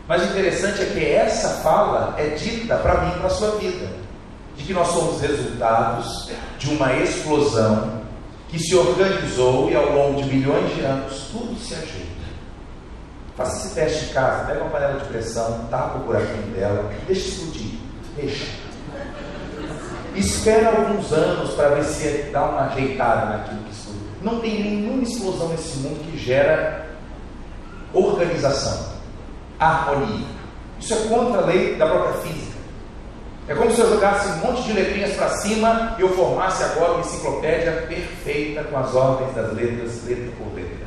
Mas o interessante é que essa fala é dita para mim e para a sua vida, de que nós somos resultados de uma explosão que se organizou e ao longo de milhões de anos tudo se ajeita. Faça esse teste em casa, pega uma panela de pressão, tapa o buraquinho dela e deixa explodir. Deixa. Espera alguns anos para ver se dá uma ajeitada naquilo que explodiu. Não tem nenhuma explosão nesse mundo que gera organização, harmonia. Isso é contra a lei da própria física. É como se eu jogasse um monte de letrinhas para cima e eu formasse agora uma enciclopédia perfeita com as ordens das letras, letra por letra.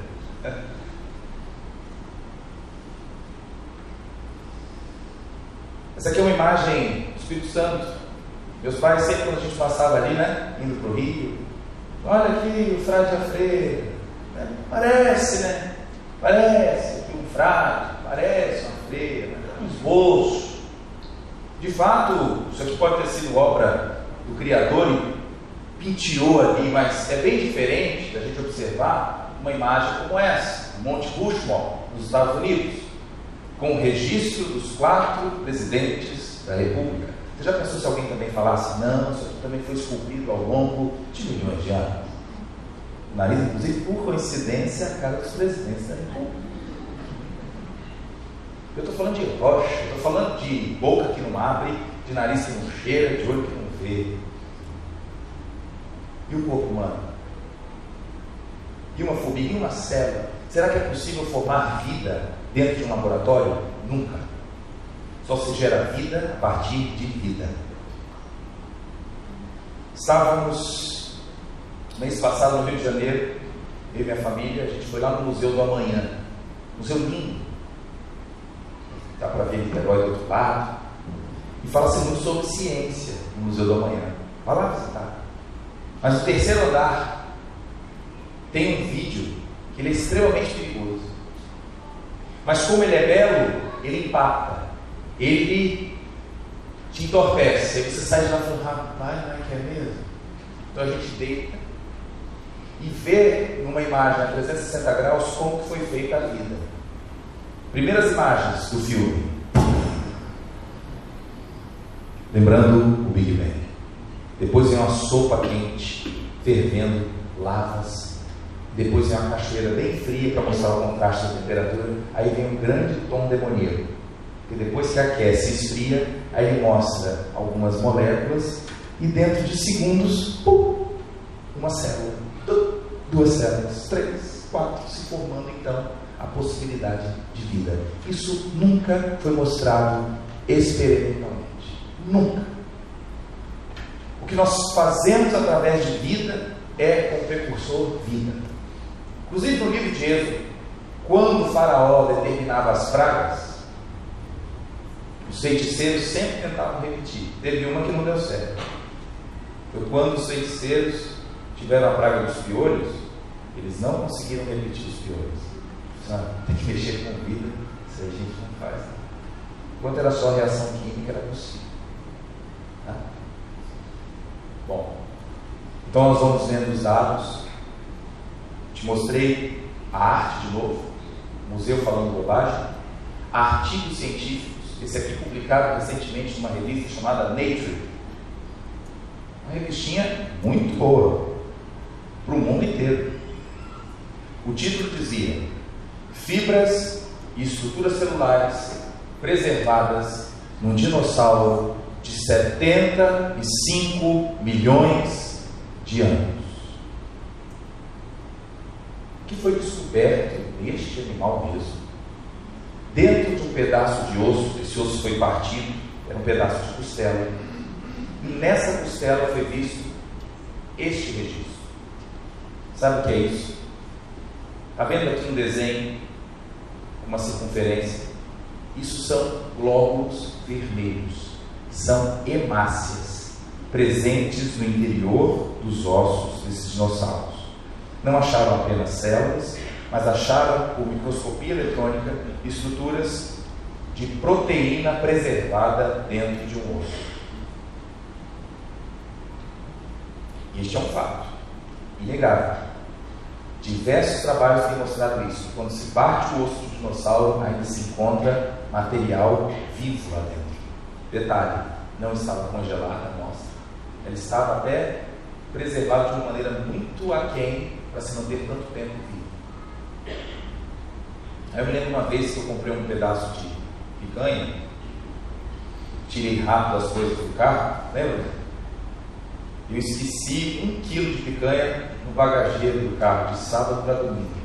Essa aqui é uma imagem do Espírito Santo. Meus pais, sempre quando a gente passava ali, né, indo para o Rio, olha aqui o frade e a freira, né? Parece, né? Parece que um frade, parece uma freira, um esboço. De fato, isso aqui pode ter sido obra do Criador e penteou ali, mas é bem diferente da gente observar uma imagem como essa, no Monte Rushmore, nos Estados Unidos, com o registro dos 4 presidentes da República. Você já pensou se alguém também falasse, não, isso aqui também foi esculpido ao longo de milhões de anos? O nariz, inclusive, por coincidência, a cara dos presidentes da República. Eu estou falando de rocha, eu estou falando de boca que não abre, de nariz que não cheira, de olho que não vê. E o corpo humano? E uma formiga? E uma célula? Será que é possível formar vida dentro de um laboratório? Nunca. Só se gera vida a partir de vida. Estávamos mês passado no Rio de Janeiro, eu e minha família, a gente foi lá no Museu do Amanhã. Museu lindo. Dá para ver Niterói do outro lado. E fala-se muito sobre ciência no Museu do Amanhã. Vai lá visitar. Mas no 3º andar tem um vídeo que ele é extremamente perigoso. Mas como ele é belo, ele impacta. Ele te entorpece. Aí você sai de lá falando, rapaz, não é que é mesmo? Então a gente deita e vê numa imagem a 360 graus como que foi feita a vida. Primeiras imagens do filme. Lembrando o Big Bang. Depois vem uma sopa quente, fervendo, lavas. Depois vem uma cachoeira bem fria para mostrar o contraste da temperatura. Aí vem um grande tom demoníaco. E depois que aquece e esfria, aí ele mostra algumas moléculas. E dentro de segundos, uma célula. 2 células, 3, 4, se formando então a possibilidade de vida. Isso nunca foi mostrado experimentalmente. Nunca. O que nós fazemos através de vida é com o precursor vida. Inclusive no livro de Êxodo, quando o faraó determinava as pragas, os feiticeiros sempre tentavam repetir. Teve uma que não deu certo. Foi quando os feiticeiros tiveram a praga dos piolhos, eles não conseguiram repetir os piolhos. Tem que mexer com vida, isso aí a gente não faz. Enquanto era só reação química, era possível. Tá? Bom, então nós vamos vendo os dados. Te mostrei a arte de novo, museu falando bobagem, artigos científicos, esse aqui publicado recentemente numa revista chamada Nature. Uma revistinha muito boa, para o mundo inteiro. O título dizia: fibras e estruturas celulares preservadas num dinossauro de 75 milhões de anos. O que foi descoberto neste animal mesmo? Dentro de um pedaço de osso, esse osso foi partido, era um pedaço de costela, e nessa costela foi visto este registro. Sabe o que é isso? Está vendo aqui um desenho, uma circunferência? Isso são glóbulos vermelhos, são hemácias, presentes no interior dos ossos desses dinossauros. Não acharam apenas células, mas acharam, por microscopia eletrônica, estruturas de proteína preservada dentro de um osso. Este é um fato inegável. Diversos trabalhos têm mostrado isso. Quando se parte o osso do dinossauro, ainda se encontra material vivo lá dentro. Detalhe, não estava congelada a amostra. Ela estava até preservada de uma maneira muito aquém para se manter tanto tempo vivo. Aí eu me lembro uma vez que eu comprei um pedaço de picanha, tirei rápido as coisas do carro, lembra? Eu esqueci 1 quilo de picanha no bagageiro do carro, de sábado para domingo.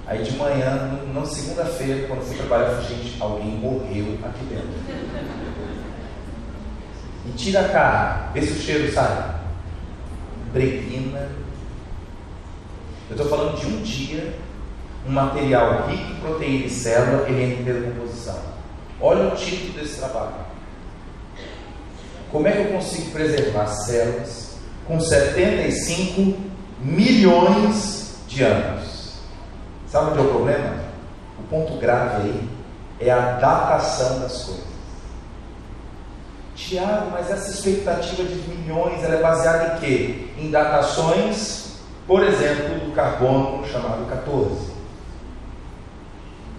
Aí de manhã, na segunda-feira, quando eu fui trabalhar, eu falei, gente, alguém morreu aqui dentro. E tira a carne, vê se o cheiro sai. Breguina. Eu estou falando de um dia, um material rico em proteína e célula, ele entra em decomposição. Olha o título desse trabalho. Como é que eu consigo preservar células com 75 milhões de anos? Sabe onde é o problema? O ponto grave aí é a datação das coisas. Tiago, mas essa expectativa de milhões, ela é baseada em quê? Em datações, por exemplo, do carbono chamado 14.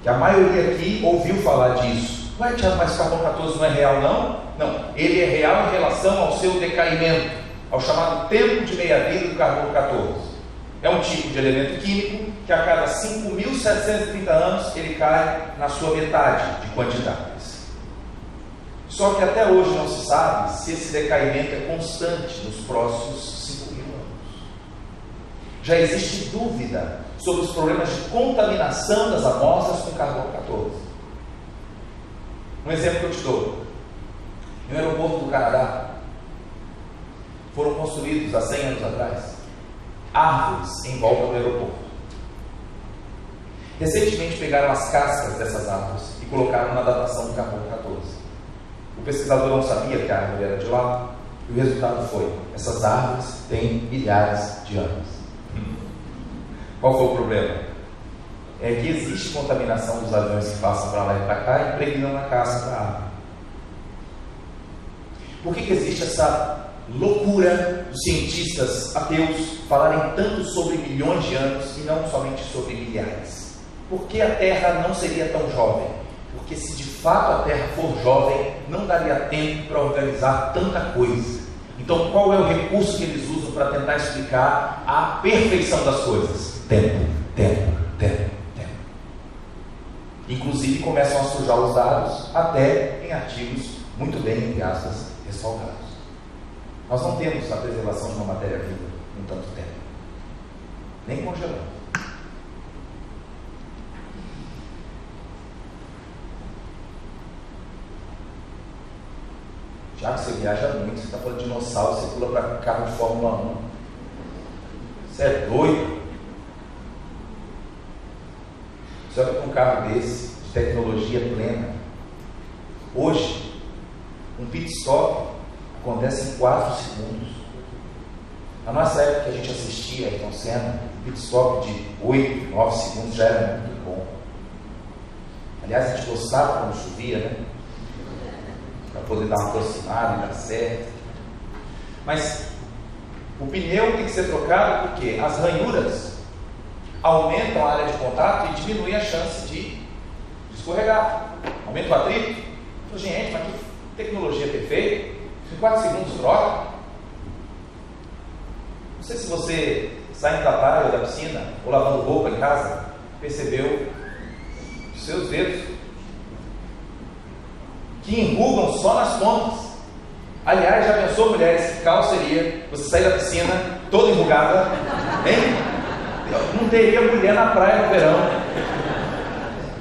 Que a maioria aqui ouviu falar disso. Ué, Tiago, mas o carbono 14 não é real não? Não, ele é real em relação ao seu decaimento, ao chamado tempo de meia-vida do carbono 14. É um tipo de elemento químico que a cada 5.730 anos ele cai na sua metade de quantidades. Só que até hoje não se sabe se esse decaimento é constante nos próximos 5.000 anos. Já existe dúvida sobre os problemas de contaminação das amostras com carbono 14. Um exemplo que eu te dou. No aeroporto do Canadá, foram construídos há 100 anos atrás árvores em volta do aeroporto. Recentemente pegaram as cascas dessas árvores e colocaram na datação do carbono 14. O pesquisador não sabia que a árvore era de lá, e o resultado foi: essas árvores têm milhares de anos. Qual foi o problema? É que existe contaminação dos aviões que passam para lá e para cá e impregnam na casca da árvore. Por que existe essa loucura dos cientistas ateus falarem tanto sobre milhões de anos e não somente sobre milhares? Por que a Terra não seria tão jovem? Porque se de fato a Terra for jovem, não daria tempo para organizar tanta coisa. Então qual é o recurso que eles usam para tentar explicar a perfeição das coisas? Tempo, tempo, tempo, tempo. Inclusive começam a sujar os dados até em artigos muito bem, entre aspas, respaldados. Nós não temos a preservação de uma matéria viva em tanto tempo, nem congelando. Já que você viaja muito, você está falando de dinossauro, você pula para carro de Fórmula 1. Você é doido? Você olha para um carro desse, de tecnologia plena. Hoje, um pit stop acontece em 4 segundos. Na nossa época que a gente assistia a Ayrton Senna, um pit stop de 8, 9 segundos já era muito bom. Aliás, a gente gostava quando chovia, né? Para poder dar uma aproximada e dar certo. Mas o pneu tem que ser trocado porque as ranhuras aumentam a área de contato e diminuem a chance de escorregar. Aumenta o atrito. Gente, mas que tecnologia perfeita. Em 4 segundos troca. Não sei se você saindo da praia ou da piscina ou lavando roupa em casa, percebeu os seus dedos que enrugam só nas pontas. Aliás, já pensou, mulheres, que caos seria você sair da piscina toda enrugada, hein? Não teria mulher na praia no verão.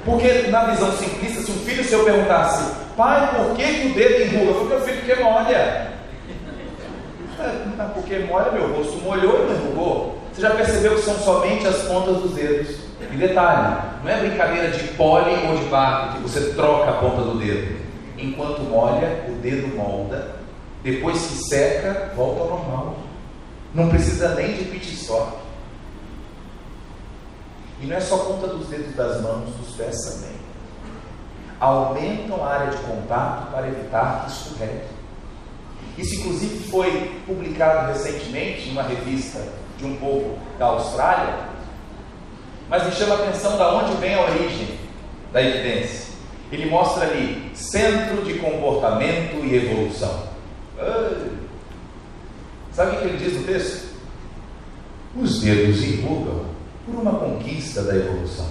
Porque na visão simplista, se um filho seu perguntasse: pai, por que o dedo enruga? Eu falei: meu filho, porque molha. Porque molha, meu rosto molhou e não enrugou. Você já percebeu que são somente as pontas dos dedos? E detalhe, não é brincadeira de pólen ou de barro que você troca a ponta do dedo. Enquanto molha, o dedo molda. Depois que seca, volta ao normal. Não precisa nem de pit stop. E não é só a ponta dos dedos das mãos, dos pés também. Aumentam a área de contato para evitar que escorregue. Isso inclusive foi publicado recentemente em uma revista de um povo da Austrália. Mas me chama a atenção de onde vem a origem da evidência. Ele mostra ali: Centro de Comportamento e Evolução. Sabe o que ele diz no texto? Os dedos enrugam por uma conquista da evolução.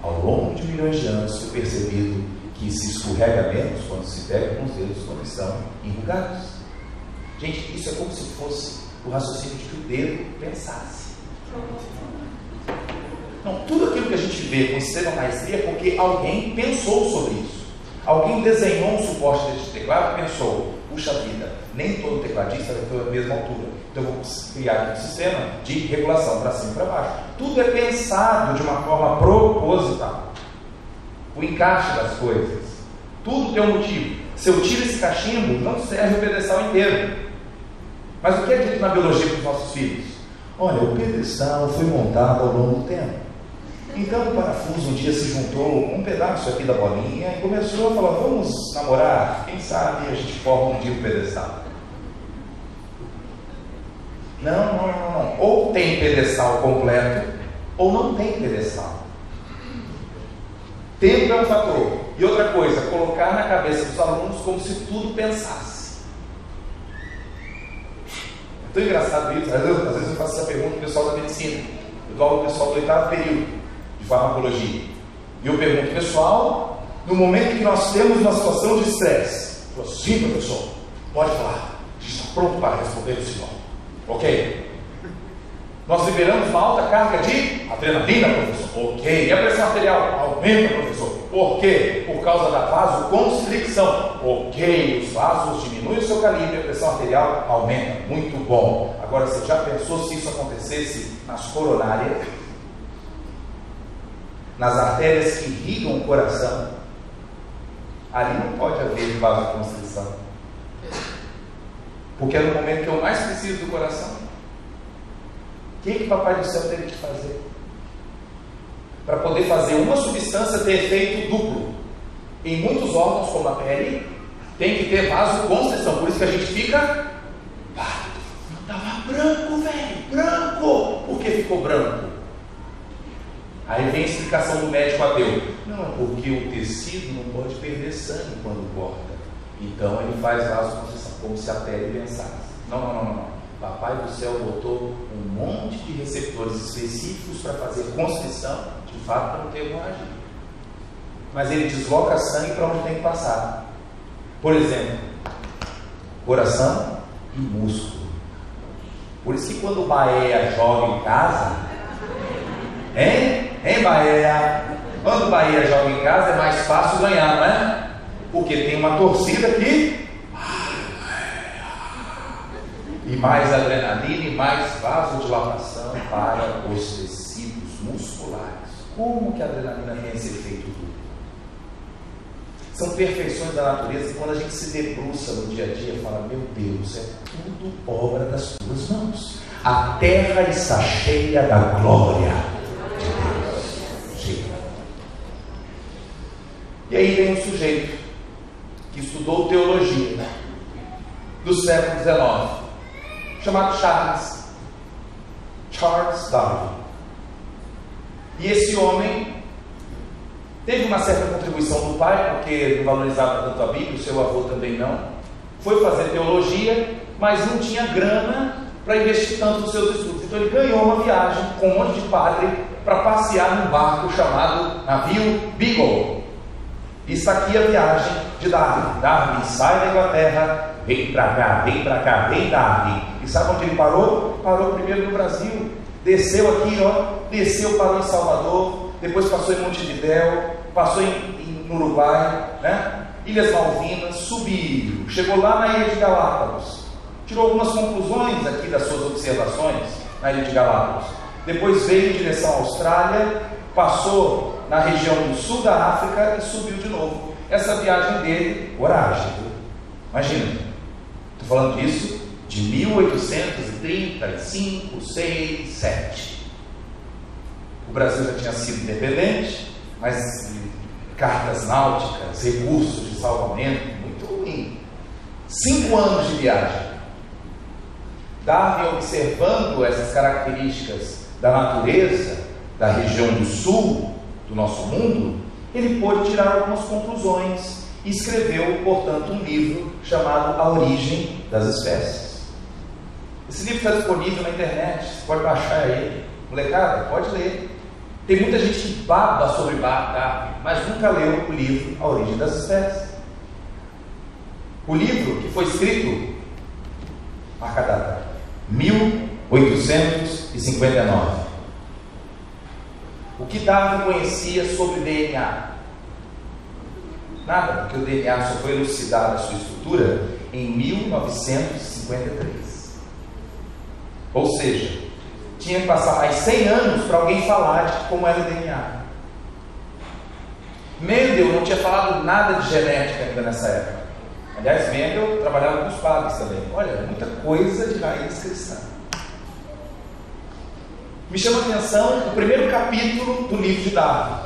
Ao longo de milhões de anos foi percebido que se escorrega menos quando se pega com os dedos quando estão enrugados. Gente, isso é como se fosse o raciocínio de que o dedo pensasse. Não, tudo aquilo que a gente vê com extrema maestria é porque alguém pensou sobre isso. Alguém desenhou um suporte desse teclado e pensou, puxa vida, nem todo tecladista vai ter a mesma altura. Então eu vou criar aqui um sistema de regulação para cima e para baixo. Tudo é pensado de uma forma proposital. O encaixe das coisas. Tudo tem um motivo. Se eu tiro esse cachimbo, não serve o pedestal inteiro. Mas o que é dito na biologia para os nossos filhos? Olha, o pedestal foi montado ao longo do tempo. Então o parafuso um dia se juntou com um pedaço aqui da bolinha e começou a falar, vamos namorar? Quem sabe a gente forma um dia o pedestal. Não. Ou tem pedestal completo, ou não tem pedestal. Tempo é um fator. E outra coisa, colocar na cabeça dos alunos como se tudo pensasse. É tão engraçado isso. Às vezes eu faço essa pergunta para o pessoal da medicina. Eu dou ao pessoal do 8º período de farmacologia. E eu pergunto, pessoal, no momento que nós temos uma situação de estresse, eu falo, sim, professor, pode falar. A gente está pronto para responder o senhor. Ok? Nós liberamos uma alta carga de adrenalina, professor. Ok. E a pressão arterial aumenta, professor. Por quê? Por causa da vasoconstricção. Ok. Os vasos diminuem o seu calibre, a pressão arterial aumenta. Muito bom. Agora, você já pensou se isso acontecesse nas coronárias? Nas artérias que irrigam o coração? Ali não pode haver vasoconstrição. Porque é no momento que eu mais preciso do coração. O que Papai do Céu teve que fazer? Para poder fazer uma substância ter efeito duplo. Em muitos órgãos, como a pele, tem que ter vasoconstrição. Por isso que a gente fica... Estava branco, velho, branco. Por que ficou branco? Aí vem a explicação do médico ateu. Não, porque o tecido não pode perder sangue quando corta. Então ele faz vasoconstrição, como se a pele pensasse. Não. Papai do Céu botou um monte de receptores específicos para fazer constrição, de fato, para não ter hemorragia. Mas ele desloca sangue para onde tem que passar. Por exemplo, coração e músculo. Por isso que quando o Bahia joga em casa, hein, Bahia? Quando o Bahia joga em casa é mais fácil ganhar, não é? Porque tem uma torcida aqui. E mais adrenalina e mais vasodilatação para os tecidos musculares. Como que a adrenalina tem esse efeito duplo? São perfeições da natureza e quando a gente se debruça no dia a dia, fala, meu Deus, é tudo obra das tuas mãos. A terra está cheia da glória de Deus. E aí vem um sujeito que estudou teologia do século XIX, chamado Charles Darwin. E esse homem teve uma certa contribuição do pai, porque não valorizava tanto a Bíblia, o seu avô também não. Foi fazer teologia, mas não tinha grana para investir tanto nos seus estudos. Então ele ganhou uma viagem com um monte de padre para passear num barco chamado navio Beagle. E está aqui a viagem de Darwin. Darwin sai da Inglaterra, vem para cá, vem Darwin. E sabe onde ele parou? Parou primeiro no Brasil. Desceu aqui, parou em Salvador, depois passou em Montevidéu, passou no Uruguai, né? Ilhas Malvinas, subiu, chegou lá na Ilha de Galápagos. Tirou algumas conclusões aqui das suas observações na Ilha de Galápagos. Depois veio em direção à Austrália, passou na região do sul da África e subiu de novo. Essa viagem dele, coragem, viu? Imagina, estou falando disso de 1835, 6, 7. O Brasil já tinha sido independente, mas cartas náuticas, recursos de salvamento, muito ruim. 5 anos de viagem. Darwin, observando essas características da natureza da região do sul do nosso mundo, ele pôde tirar algumas conclusões e escreveu, portanto, um livro chamado A Origem das Espécies. Esse livro está disponível na internet, você pode baixar ele. Molecada, pode ler. Tem muita gente que baba sobre Darwin, mas nunca leu o livro A Origem das Espécies. O livro que foi escrito, marca a data, 1859. O que Darwin conhecia sobre DNA? Nada, porque o DNA só foi elucidado a sua estrutura em 1953. Ou seja, tinha que passar mais 100 anos para alguém falar de como era o DNA. Mendel não tinha falado nada de genética ainda nessa época. Aliás, Mendel trabalhava com os padres também. Olha, muita coisa de raiz cristã. Me chama a atenção o primeiro capítulo do livro de Darwin.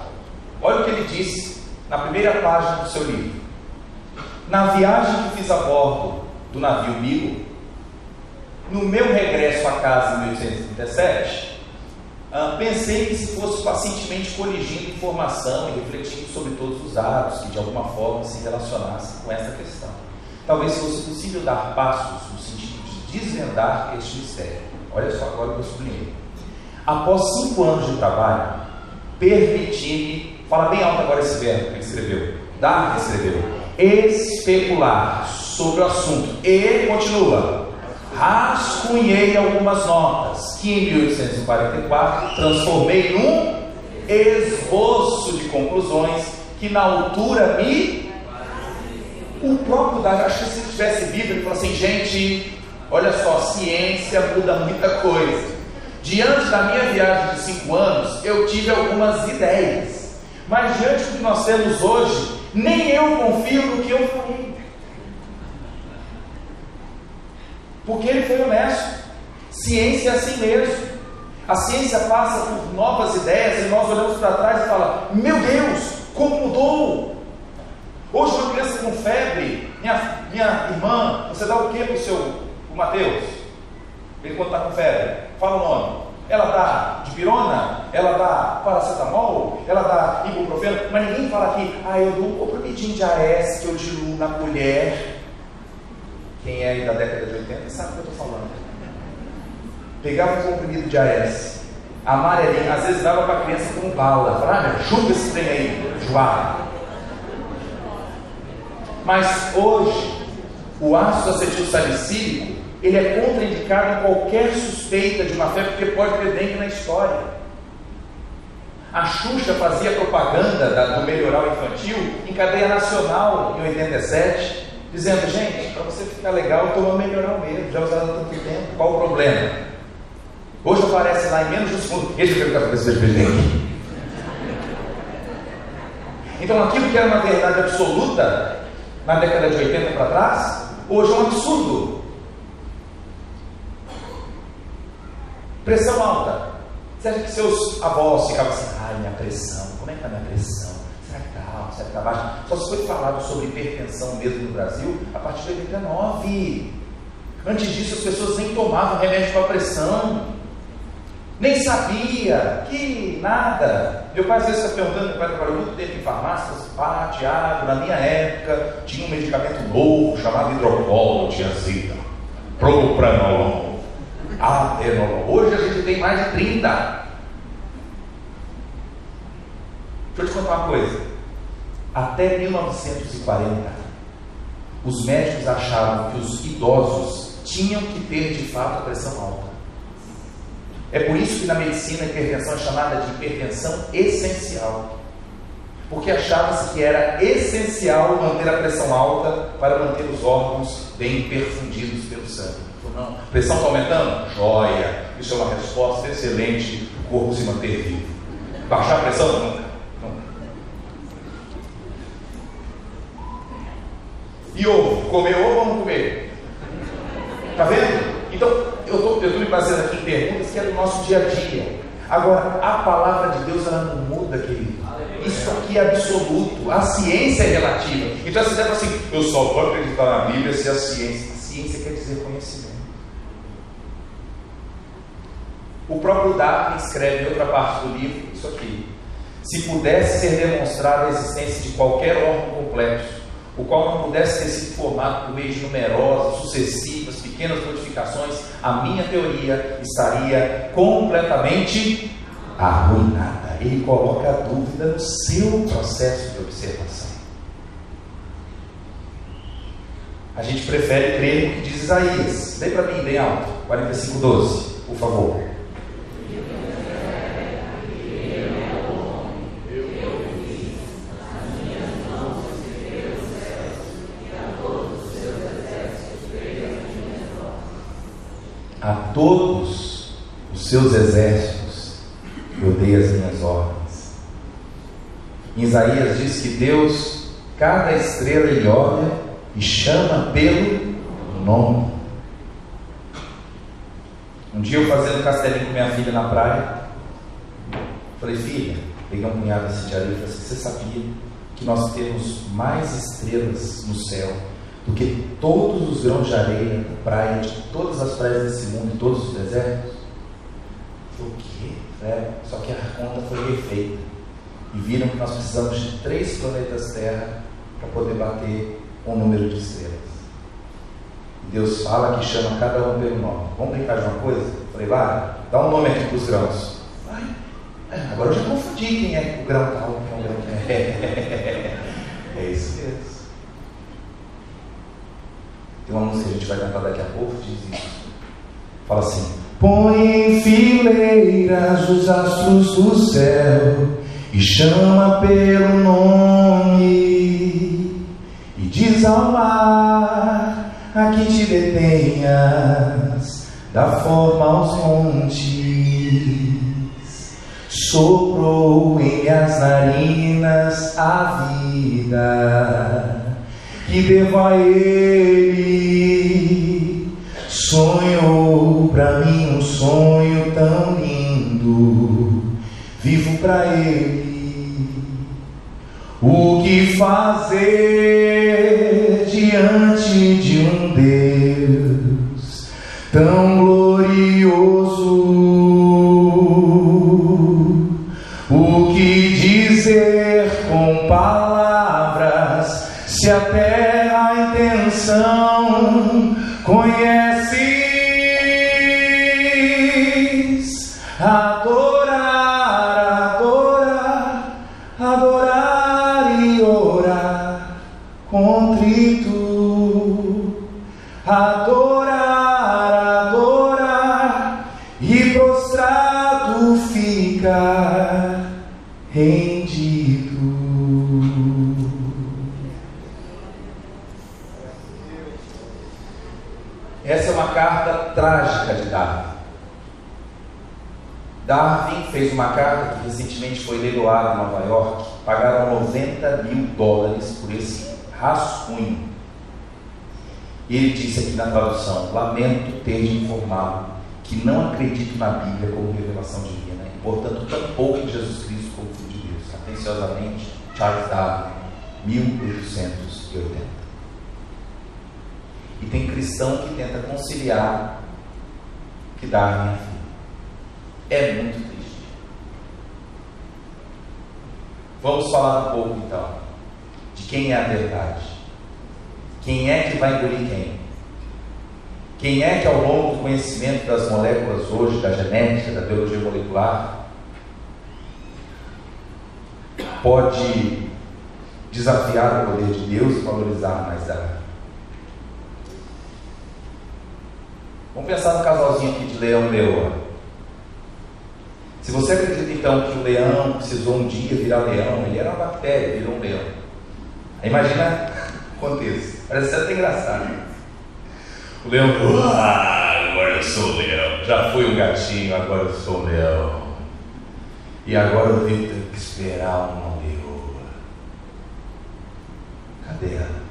Olha o que ele disse na primeira página do seu livro. Na viagem que fiz a bordo do navio Beagle, no meu regresso a casa em 1837, pensei que se fosse pacientemente coligindo informação e refletindo sobre todos os atos que de alguma forma se relacionassem com essa questão. Talvez fosse possível dar passos no sentido de desvendar este mistério. Olha só agora que eu sublinhei. Após 5 anos de trabalho, permiti-me, fala bem alto agora esse verbo que ele escreveu, Darwin escreveu, especular sobre o assunto e continua, rascunhei algumas notas que em 1844 transformei num esboço de conclusões que na altura o próprio Darwin, acho que se ele tivesse Bíblia, ele falou assim, gente, olha só, ciência muda muita coisa. Diante da minha viagem de 5 anos, eu tive algumas ideias, mas diante do que nós temos hoje, nem eu confio no que eu falei. Porque ele foi honesto. Ciência é assim mesmo. A ciência passa por novas ideias e nós olhamos para trás e falamos, meu Deus, como mudou! Hoje uma criança com febre, minha irmã, você dá o que para o Mateus? Ele quando está com febre, fala o nome. Ela dá dipirona, ela dá paracetamol, ela dá ibuprofeno, mas ninguém fala aqui, eu dou um comprimidinho de AS que eu diluo na colher. Quem é aí da década de 80 sabe o que eu estou falando. Pegava um comprimido de AS, amarelinho, às vezes dava para a criança como bala, falava, chupa esse trem aí, joá. Mas hoje, o ácido acetilsalicílico, ele é contraindicado em qualquer suspeita de uma febre, porque pode ter dengue na história. A Xuxa fazia propaganda do melhoral infantil em cadeia nacional em 87, dizendo, gente, para você ficar legal, toma melhoral mesmo, já usado há tanto tempo, qual o problema? Hoje aparece lá em menos de um segundo, esse é o que eu quero fazer dengue. Então aquilo que era uma verdade absoluta na década de 80 para trás, hoje é um absurdo. Pressão alta. Você acha que seus avós ficavam assim, minha pressão, como é que está minha pressão? Será que está alta? Será que está baixa? Só se foi falado sobre hipertensão mesmo no Brasil a partir de 89. Antes disso as pessoas nem tomavam remédio para pressão, nem sabia, que nada. Meu pai às vezes está perguntando, meu pai trabalhou muito tempo em farmácias, Tiago, na minha época tinha um medicamento novo chamado hidrocolo, tiazida, propranolol, atenolol. Hoje a gente tem mais de 30. Deixa eu te contar uma coisa. Até 1940, os médicos achavam que os idosos tinham que ter de fato a pressão alta. É por isso que na medicina a hipertensão é chamada de hipertensão essencial, porque achava-se que era essencial manter a pressão alta para manter os órgãos bem perfundidos pelo sangue. Não, a pressão está aumentando? Joia! Isso é uma resposta excelente para o corpo se manter vivo. Baixar a pressão? Nunca. E ovo? Comer ovo ou não comer? Está vendo? Então, eu estou me baseando aqui em perguntas que é do nosso dia a dia. Agora, a palavra de Deus ela não muda, querido. Isso aqui é absoluto. A ciência é relativa. Então, você deve assim, eu só vou acreditar na Bíblia se a ciência quer dizer conhecimento. O próprio Darwin escreve em outra parte do livro isso aqui. Se pudesse ser demonstrada a existência de qualquer órgão complexo, o qual não pudesse ter sido formado por meio de numerosas, sucessivas, pequenas modificações, a minha teoria estaria completamente arruinada. ele coloca a dúvida no seu processo de observação. A gente prefere crer no que diz Isaías. Lê para mim bem alto, 45:12, por favor. A todos os seus exércitos eu dei as minhas ordens. Em Isaías diz que Deus, cada estrela ele olha e chama pelo nome. Um dia eu fazendo castelinho com minha filha na praia, falei: filha, peguei um punhado assim de areia e falei assim: você sabia que nós temos mais estrelas no céu do que todos os grãos de areia da praia, de todas as praias desse mundo e todos os desertos? Eu falei: o quê? Só que a conta foi refeita e viram que nós precisamos de 3 planetas Terra para poder bater o número de estrelas. E Deus fala que chama cada um pelo nome. Vamos brincar de uma coisa? Eu falei: vai, dá um nome aqui para os grãos. Agora eu já confundi quem é o grão tal, quem é o grão que é. É isso mesmo. Tem uma música que a gente vai cantar daqui a pouco que diz isso. Fala assim: põe em fileiras os astros do céu e chama pelo nome, e diz ao mar a que te detenhas, dá forma aos montes. Soprou em minhas narinas a vida que devo a ele. Sonhou pra mim um sonho tão lindo, vivo pra ele. O que fazer diante de um Deus tão glorioso? O que dizer com palavras, se até a intenção conheces? Adorar, adorar, adorar e orar contrito. Adorar, adorar e prostrado ficar rendido. Essa é uma carta trágica de Darwin. Darwin fez uma carta que recentemente foi leiloada em Nova York. Pagaram $90 mil por esse rascunho. E ele disse aqui na tradução: lamento ter de informá-lo que não acredito na Bíblia como revelação divina e, portanto, tampouco em Jesus Cristo como Filho de Deus. Atenciosamente, Charles Darwin, 1880. E tem cristão que tenta conciliar que Darwin é filho. É muito triste. Vamos falar um pouco então de quem é a verdade. Quem é que vai engolir quem? Quem é que ao longo do conhecimento das moléculas hoje, da genética, da biologia molecular, pode desafiar o poder de Deus e valorizar mais Darwin? Vamos pensar no casalzinho aqui de leão e leoa. Se você acredita então que o leão precisou um dia virar leão, ele era uma bactéria, virou um leão. Aí imagina o contexto. Parece até engraçado. O leão, agora eu sou o leão. Já fui um gatinho, agora eu sou o leão. E agora eu tenho que esperar uma leoa. Cadê ela?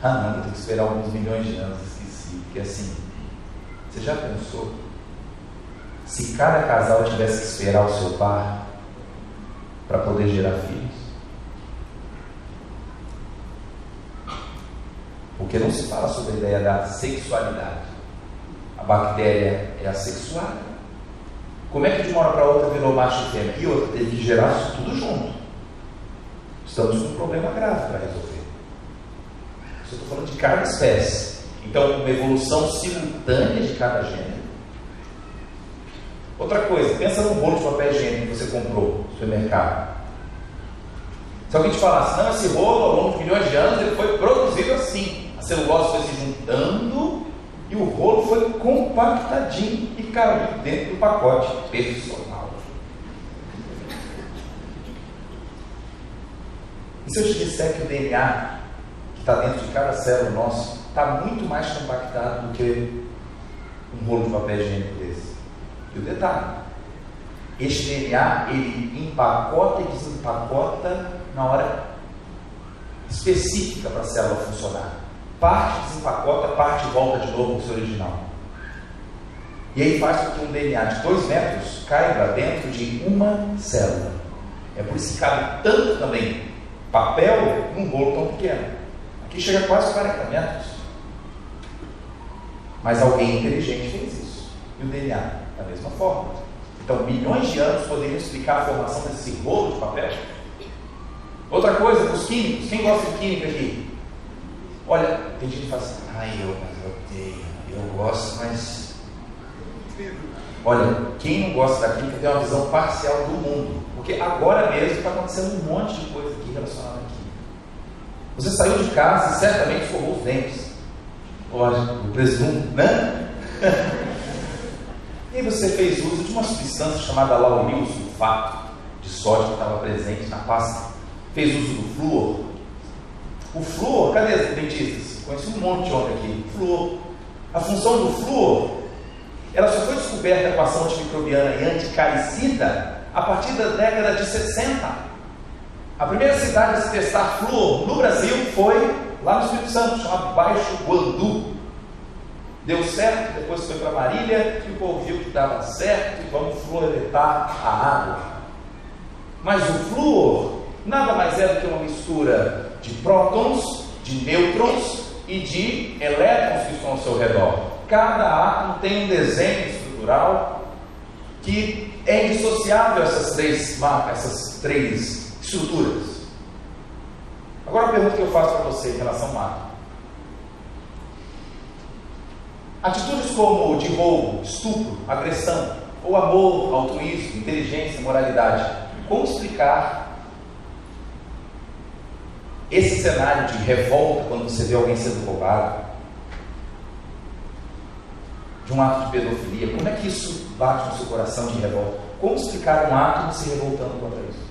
Não, vou ter que esperar alguns milhões de anos, esqueci. Porque assim, você já pensou? Se cada casal tivesse que esperar o seu par para poder gerar filhos? Porque não se fala sobre a ideia da sexualidade. A bactéria é assexuada. Como é que de uma hora para outra virou macho e fêmea? E outra, teve que gerar isso tudo junto. Estamos com um problema grave para resolver. Eu estou falando de cada espécie. Então, uma evolução simultânea de cada gênero. Outra coisa, pensa no rolo de papel higiênico que você comprou. supermercado. Se alguém te falasse, não, esse rolo ao longo de milhões de anos ele foi produzido assim, a celulose foi se juntando e o rolo foi compactadinho e caiu dentro do pacote personal. E se eu te disser que o DNA que está dentro de cada célula nosso está muito mais compactado do que um rolo de papel higiênico desse? E o detalhe, este DNA ele empacota e desempacota na hora específica para a célula funcionar. Parte desempacota, parte volta de novo ao seu original. E aí faz com que um DNA de 2 metros caiba dentro de uma célula. É por isso que cabe tanto também papel num rolo tão pequeno. Aqui chega a quase 40 metros. Mas alguém inteligente fez isso. E o DNA, da mesma forma. Então, milhões de anos poderiam explicar a formação desse rolo de papel. Outra coisa, os químicos. Quem gosta de química aqui? Olha, tem gente que fala assim, eu odeio, eu gosto, mas... Olha, quem não gosta da química tem uma visão parcial do mundo. Porque agora mesmo está acontecendo um monte de coisa aqui relacionada à química. Você saiu de casa e certamente escovou os dentes. Lógico, o presunto, né? E aí você fez uso de uma substância chamada lauril sulfato de sódio que estava presente na pasta. Fez uso do flúor. O flúor, cadê os dentistas? Conheci um monte de homem aqui. Flúor. A função do flúor, ela só foi descoberta com ação antimicrobiana e anticaricida a partir da década de 60. A primeira cidade a se testar flúor no Brasil foi lá no Espírito Santo, chamado Baixo Guandu. Deu certo, depois foi para Marília, e o povo viu que dava certo, e vamos fluoretar a água. Mas o flúor nada mais é do que uma mistura de prótons, de nêutrons e de elétrons que estão ao seu redor. Cada átomo tem um desenho estrutural que é indissociável essas três estruturas. Agora a pergunta que eu faço para você em relação ao átomo. Atitudes como de roubo, estupro, agressão, ou amor, altruísmo, inteligência, moralidade. Como explicar esse cenário de revolta quando você vê alguém sendo roubado? De um ato de pedofilia? Como é que isso bate no seu coração de revolta? Como explicar um átomo se revoltando contra isso?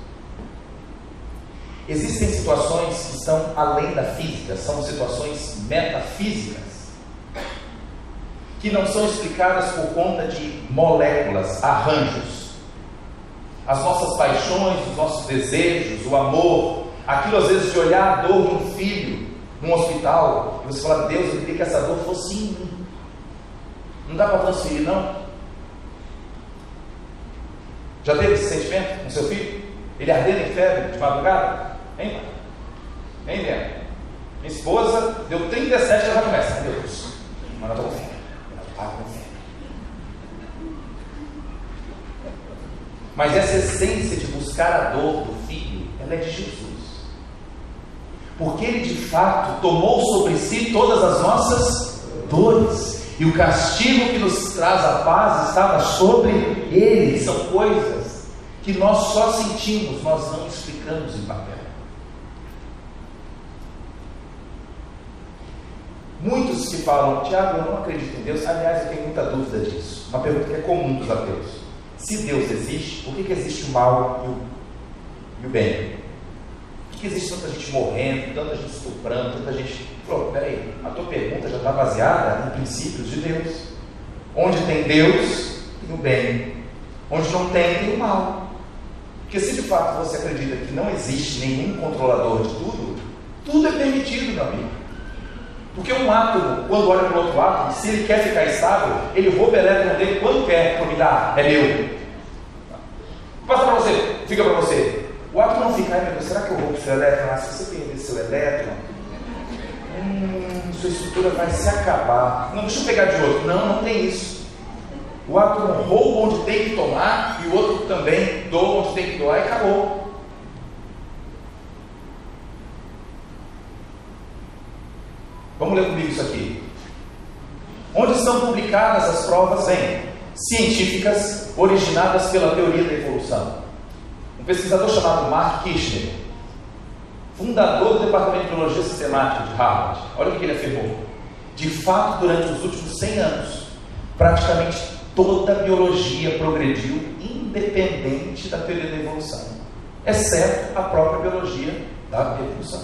Existem situações que estão além da física, são situações metafísicas, que não são explicadas por conta de moléculas, arranjos. As nossas paixões, os nossos desejos, o amor, aquilo às vezes de olhar a dor de um filho num hospital, e você fala, Deus, eu queria que essa dor fosse em mim. Não dá para transferir, não? Já teve esse sentimento com seu filho? Ele ardendo em febre de madrugada? Hein, pai? Hein, Dena? Minha esposa deu 37 e ela já começa. Meu Deus, mas não estou com febre. Mas essa essência de buscar a dor do filho, ela é de Jesus. Porque ele de fato tomou sobre si todas as nossas dores. E o castigo que nos traz a paz estava sobre ele. São coisas que nós só sentimos, nós não explicamos em papel. Muitos que falam, Tiago, eu não acredito em Deus. Aliás, eu tenho muita dúvida disso. Uma pergunta que é comum dos ateus. Se Deus existe, por que existe o mal e o bem? Por que existe tanta gente morrendo, tanta gente estuprando, tanta gente... Falou, peraí, a tua pergunta já está baseada em princípios de Deus. Onde tem Deus, tem o bem. Onde não tem, tem o mal. Porque se de fato você acredita que não existe nenhum controlador de tudo, tudo é permitido, meu amigo. Porque um átomo, quando olha para o outro átomo, se ele quer ficar estável, ele rouba o elétron dele quando quer, para me dar, é meu. Passa para você, fica para você. O átomo não fica, ai meu Deus, será que eu roubo o seu elétron? Ah, se você perder seu elétron, sua estrutura vai se acabar. Não, deixa eu pegar de outro. Não, não tem isso. O átomo rouba onde tem que tomar e o outro também doa onde tem que doar e acabou. Vamos ler comigo isso aqui. Onde estão publicadas as provas científicas originadas pela teoria da evolução? Um pesquisador chamado Mark Kirchner, fundador do Departamento de Biologia Sistemática de Harvard, olha o que ele afirmou. De fato, durante os últimos 100 anos, praticamente toda a biologia progrediu independente da teoria da evolução, exceto a própria biologia da evolução.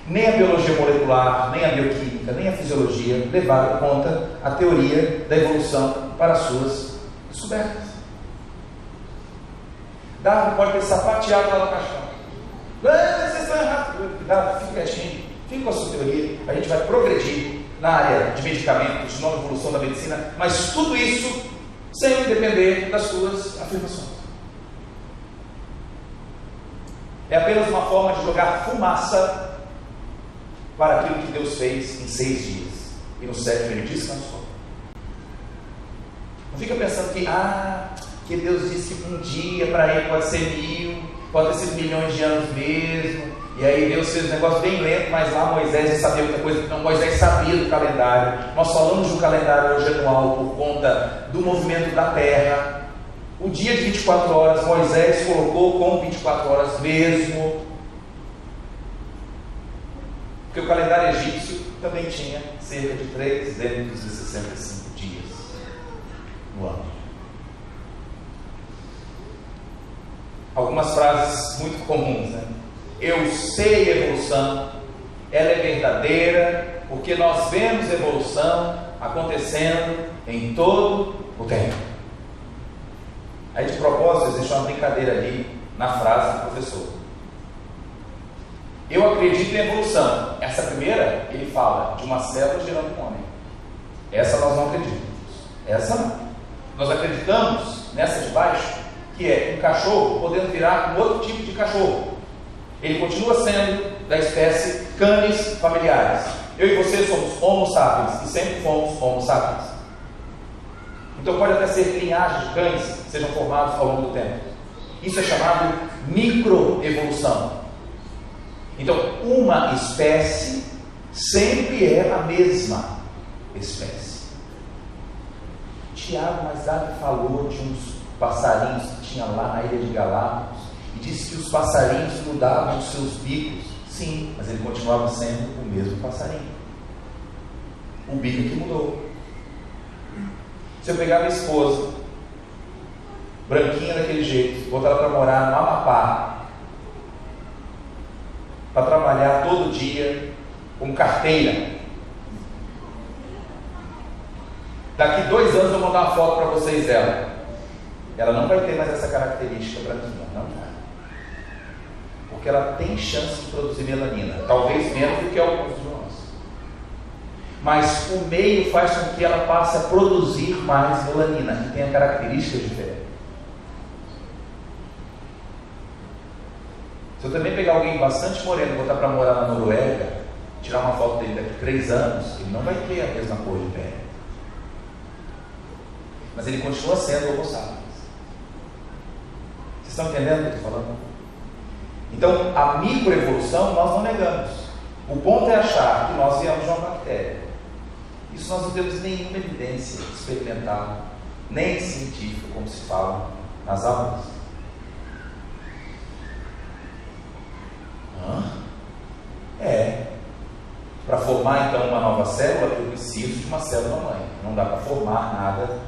Nem a biologia molecular, nem a bioquímica, nem a fisiologia levaram em conta a teoria da evolução para as suas descobertas. Darwin pode ter sapateado lá no caixão. Vocês estão errados. Cuidado, fique quietinho, fique com a sua teoria. A gente vai progredir na área de medicamentos, de nova evolução da medicina, mas tudo isso sem depender das suas afirmações. É apenas uma forma de jogar fumaça para aquilo que Deus fez em 6 dias. E no 7º ele descansou. Não fica pensando que Deus disse que um dia para ele pode ser 1000, pode ter sido milhões de anos mesmo. E aí Deus fez um negócio bem lento, mas lá Moisés já sabia muita coisa. Então Moisés sabia do calendário. Nós falamos de um calendário hoje anual por conta do movimento da terra. O dia de 24 horas, Moisés colocou como 24 horas mesmo. Porque o calendário egípcio também tinha cerca de 365 dias no ano. Algumas frases muito comuns, né? Eu sei a evolução, ela é verdadeira, porque nós vemos a evolução acontecendo em todo o tempo. Aí de propósito existe uma brincadeira ali na frase do professor. Eu acredito em evolução. Essa primeira, ele fala de uma célula gerando um homem. Essa nós não acreditamos. Essa não. Nós acreditamos nessa de baixo, que é um cachorro podendo virar um outro tipo de cachorro. Ele continua sendo da espécie canis familiares. Eu e você somos Homo sapiens e sempre fomos Homo sapiens. Então pode até ser que linhagens de cães sejam formados ao longo do tempo. Isso é chamado microevolução. Então, uma espécie sempre é a mesma espécie. Tiago mais tarde falou de uns passarinhos que tinha lá na ilha de Galápagos e disse que os passarinhos mudavam os seus bicos. Sim, mas ele continuava sendo o mesmo passarinho. O bico que mudou. Se eu pegar minha esposa, branquinha daquele jeito, botar ela para morar no Amapá, para trabalhar todo dia como carteira, daqui 2 anos eu vou mandar uma foto para vocês dela. Ela não vai ter mais essa característica branquinha, não vai. Porque ela tem chance de produzir melanina, talvez menos do que alguns de nós. Mas o meio faz com que ela passe a produzir mais melanina e tenha características diferentes. Se eu também pegar alguém bastante moreno e botar para morar na Noruega, tirar uma foto dele daqui a 3 anos, ele não vai ter a mesma cor de pele. Mas ele continua sendo Homo sapiens. Vocês estão entendendo o que eu estou falando? Então, a microevolução nós não negamos. O ponto é achar que nós viemos de uma bactéria. Isso nós não temos nenhuma evidência experimental, nem científica, como se fala nas aulas. Para formar então uma nova célula, eu preciso de uma célula-mãe. Não dá para formar nada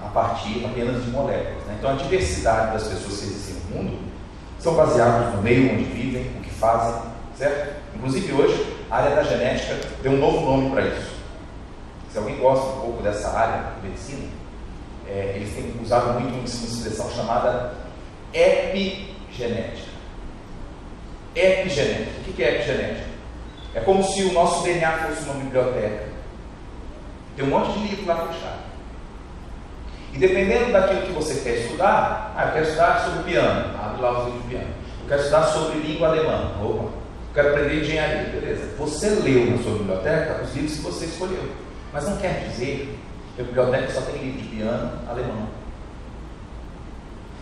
a partir apenas de moléculas, né? Então a diversidade das pessoas que existem no mundo são baseadas no meio onde vivem, o que fazem, certo? Inclusive hoje a área da genética tem um novo nome para isso. Se alguém gosta um pouco dessa área de medicina, eles têm usado muito uma expressão chamada epigenética. Epigenética. O que é epigenética? É como se o nosso DNA fosse uma biblioteca. Tem um monte de livro lá fechado. E dependendo daquilo que você quer estudar, eu quero estudar sobre piano, abre lá os livros de piano. Eu quero estudar sobre língua alemã, opa. Eu quero aprender engenharia, beleza. Você leu na sua biblioteca os livros que você escolheu. Mas não quer dizer que a biblioteca só tem livro de piano alemão.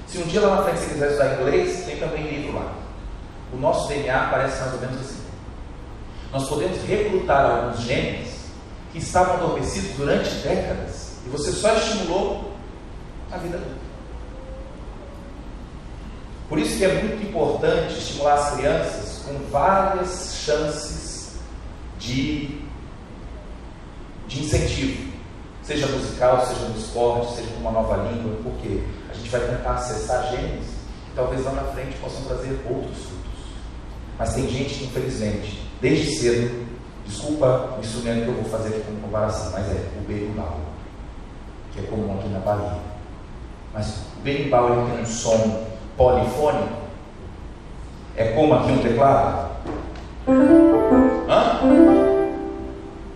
Se um dia lá na frente você quiser estudar inglês, tem também livro lá. O nosso DNA parece mais ou menos assim. Nós podemos recrutar alguns genes que estavam adormecidos durante décadas e você só estimulou a vida adulta. Por isso que é muito importante estimular as crianças com várias chances de incentivo, seja musical, seja no esporte, seja com uma nova língua, porque a gente vai tentar acessar genes que talvez lá na frente possam trazer outros frutos. Mas tem gente que, infelizmente, desde cedo, desculpa o instrumento que eu vou fazer aqui como comparação, mas é o berimbau, que é comum aqui na Bahia. Mas o berimbau ele tem um som polifônico. É como aqui um teclado? Hã?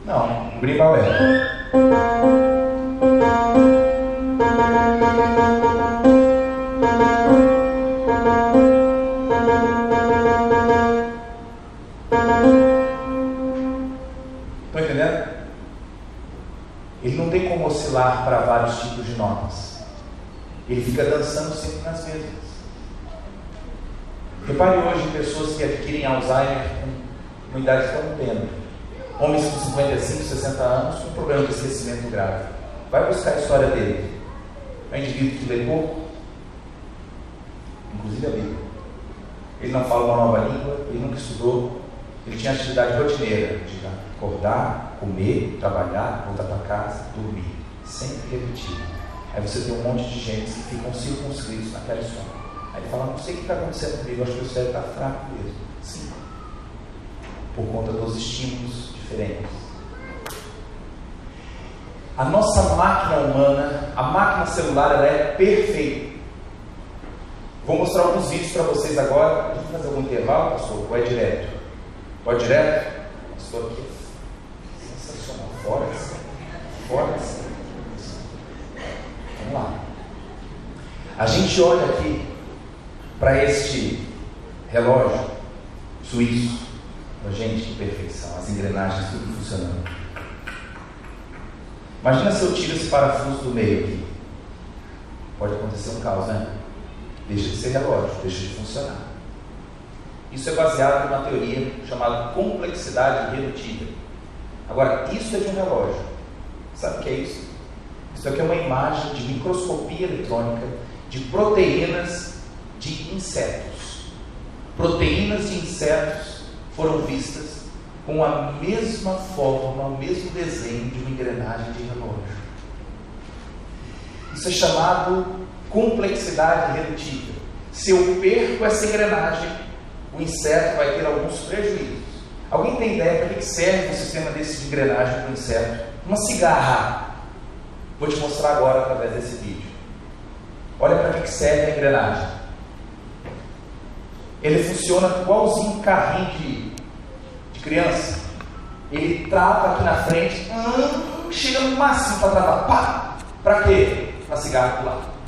Não, o berimbau é. Estão entendendo? Ele não tem como oscilar para vários tipos de notas. Ele fica dançando sempre nas mesmas. Repare hoje em pessoas que adquirem Alzheimer com uma idade tão tênue. Homens com 55, 60 anos com problema de esquecimento grave. Vai buscar a história dele. É um indivíduo que lê pouco, inclusive a Bíblia. Ele não fala uma nova língua, ele nunca estudou. Ele tinha atividade rotineira de acordar, comer, trabalhar, voltar para casa, dormir. Sempre repetido. Aí você tem um monte de gente que ficam circunscritos naquela história. Aí ele fala, não sei o que está acontecendo comigo, acho que o cérebro está fraco mesmo. Sim. Por conta dos estímulos diferentes. A nossa máquina humana, a máquina celular, ela é perfeita. Vou mostrar alguns vídeos para vocês agora. A gente vai fazer algum intervalo, pastor? Ou é direto? Pode direto? Pastor, aqui é sensacional. Fora assim. Fora assim. Vamos lá. A gente olha aqui para este relógio suíço. Gente, que perfeição. As engrenagens tudo funcionando. Imagina se eu tiro esse parafuso do meio aqui. Pode acontecer um caos, né? Deixa de ser relógio, deixa de funcionar. Isso é baseado numa teoria chamada complexidade redutiva. Agora, isso é de um relógio. Sabe o que é isso? Isso aqui é uma imagem de microscopia eletrônica de proteínas de insetos. Proteínas de insetos foram vistas com a mesma forma, o mesmo desenho de uma engrenagem de relógio. Isso é chamado complexidade redutiva. Se eu perco essa engrenagem, o inseto vai ter alguns prejuízos. Alguém tem ideia para que serve um sistema desse de engrenagem para o inseto? Uma cigarra. Vou te mostrar agora através desse vídeo. Olha para que serve a engrenagem. Ele funciona igualzinho um carrinho de criança. Ele trava aqui na frente, chega no máximo para travar. Pá! Para quê? Para a cigarra pular.